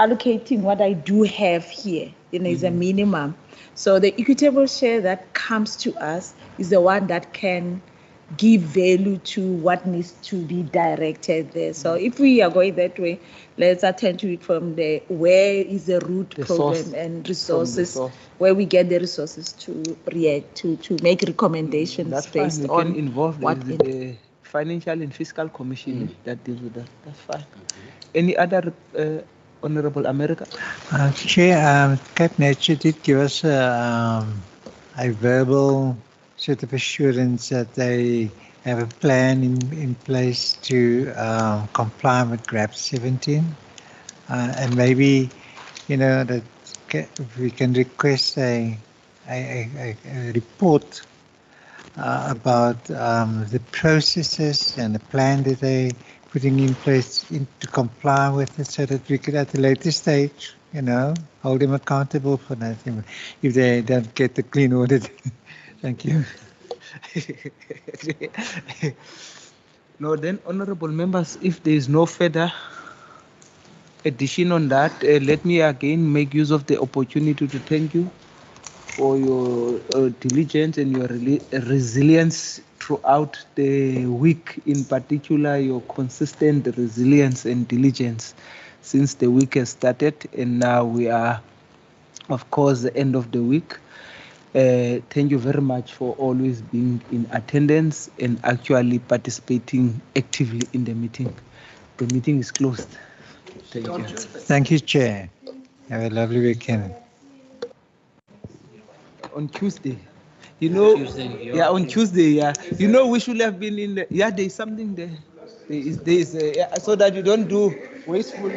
allocating what I do have here, is a minimum. So the equitable share that comes to us is the one that can give value to what needs to be directed there. So if we are going that way, let's attend to it from the where is the root problem and resources, where we get the resources to react to make recommendations. That's based fine. We on can involve what the Financial and Fiscal Commission that deals with that. That's fine. Any other Honorable America? Chair, Cape Nature did give us a verbal sort of assurance that they have a plan in place to comply with GRAP 17. And maybe, that we can request a report about the processes and the plan that they putting in place to comply with it, so that we could at a later stage, hold them accountable for that if they don't get the clean audit. Thank you. No, then, honorable members, if there is no further addition on that, let me again make use of the opportunity to thank you for your diligence and your resilience throughout the week, in particular your consistent resilience and diligence since the week has started, and now we are, of course, the end of the week. Thank you very much for always being in attendance and actually participating actively in the meeting. The meeting is closed. Thank you. Thank you, Chair. Have a lovely weekend. On Tuesday. On Tuesday, we should have been in the, there's something there. So that you don't do wasteful.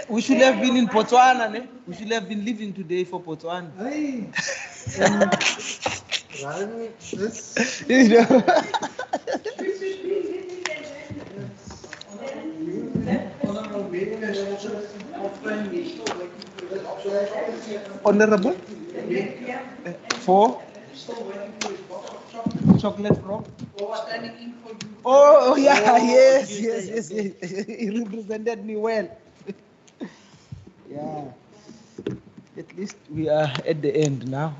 We should have been in Botswana, ne? We should have been leaving today for Botswana. Honorable? For? Chocolate from? Oh, yeah, yes. He represented me well. Yeah. At least we are at the end now.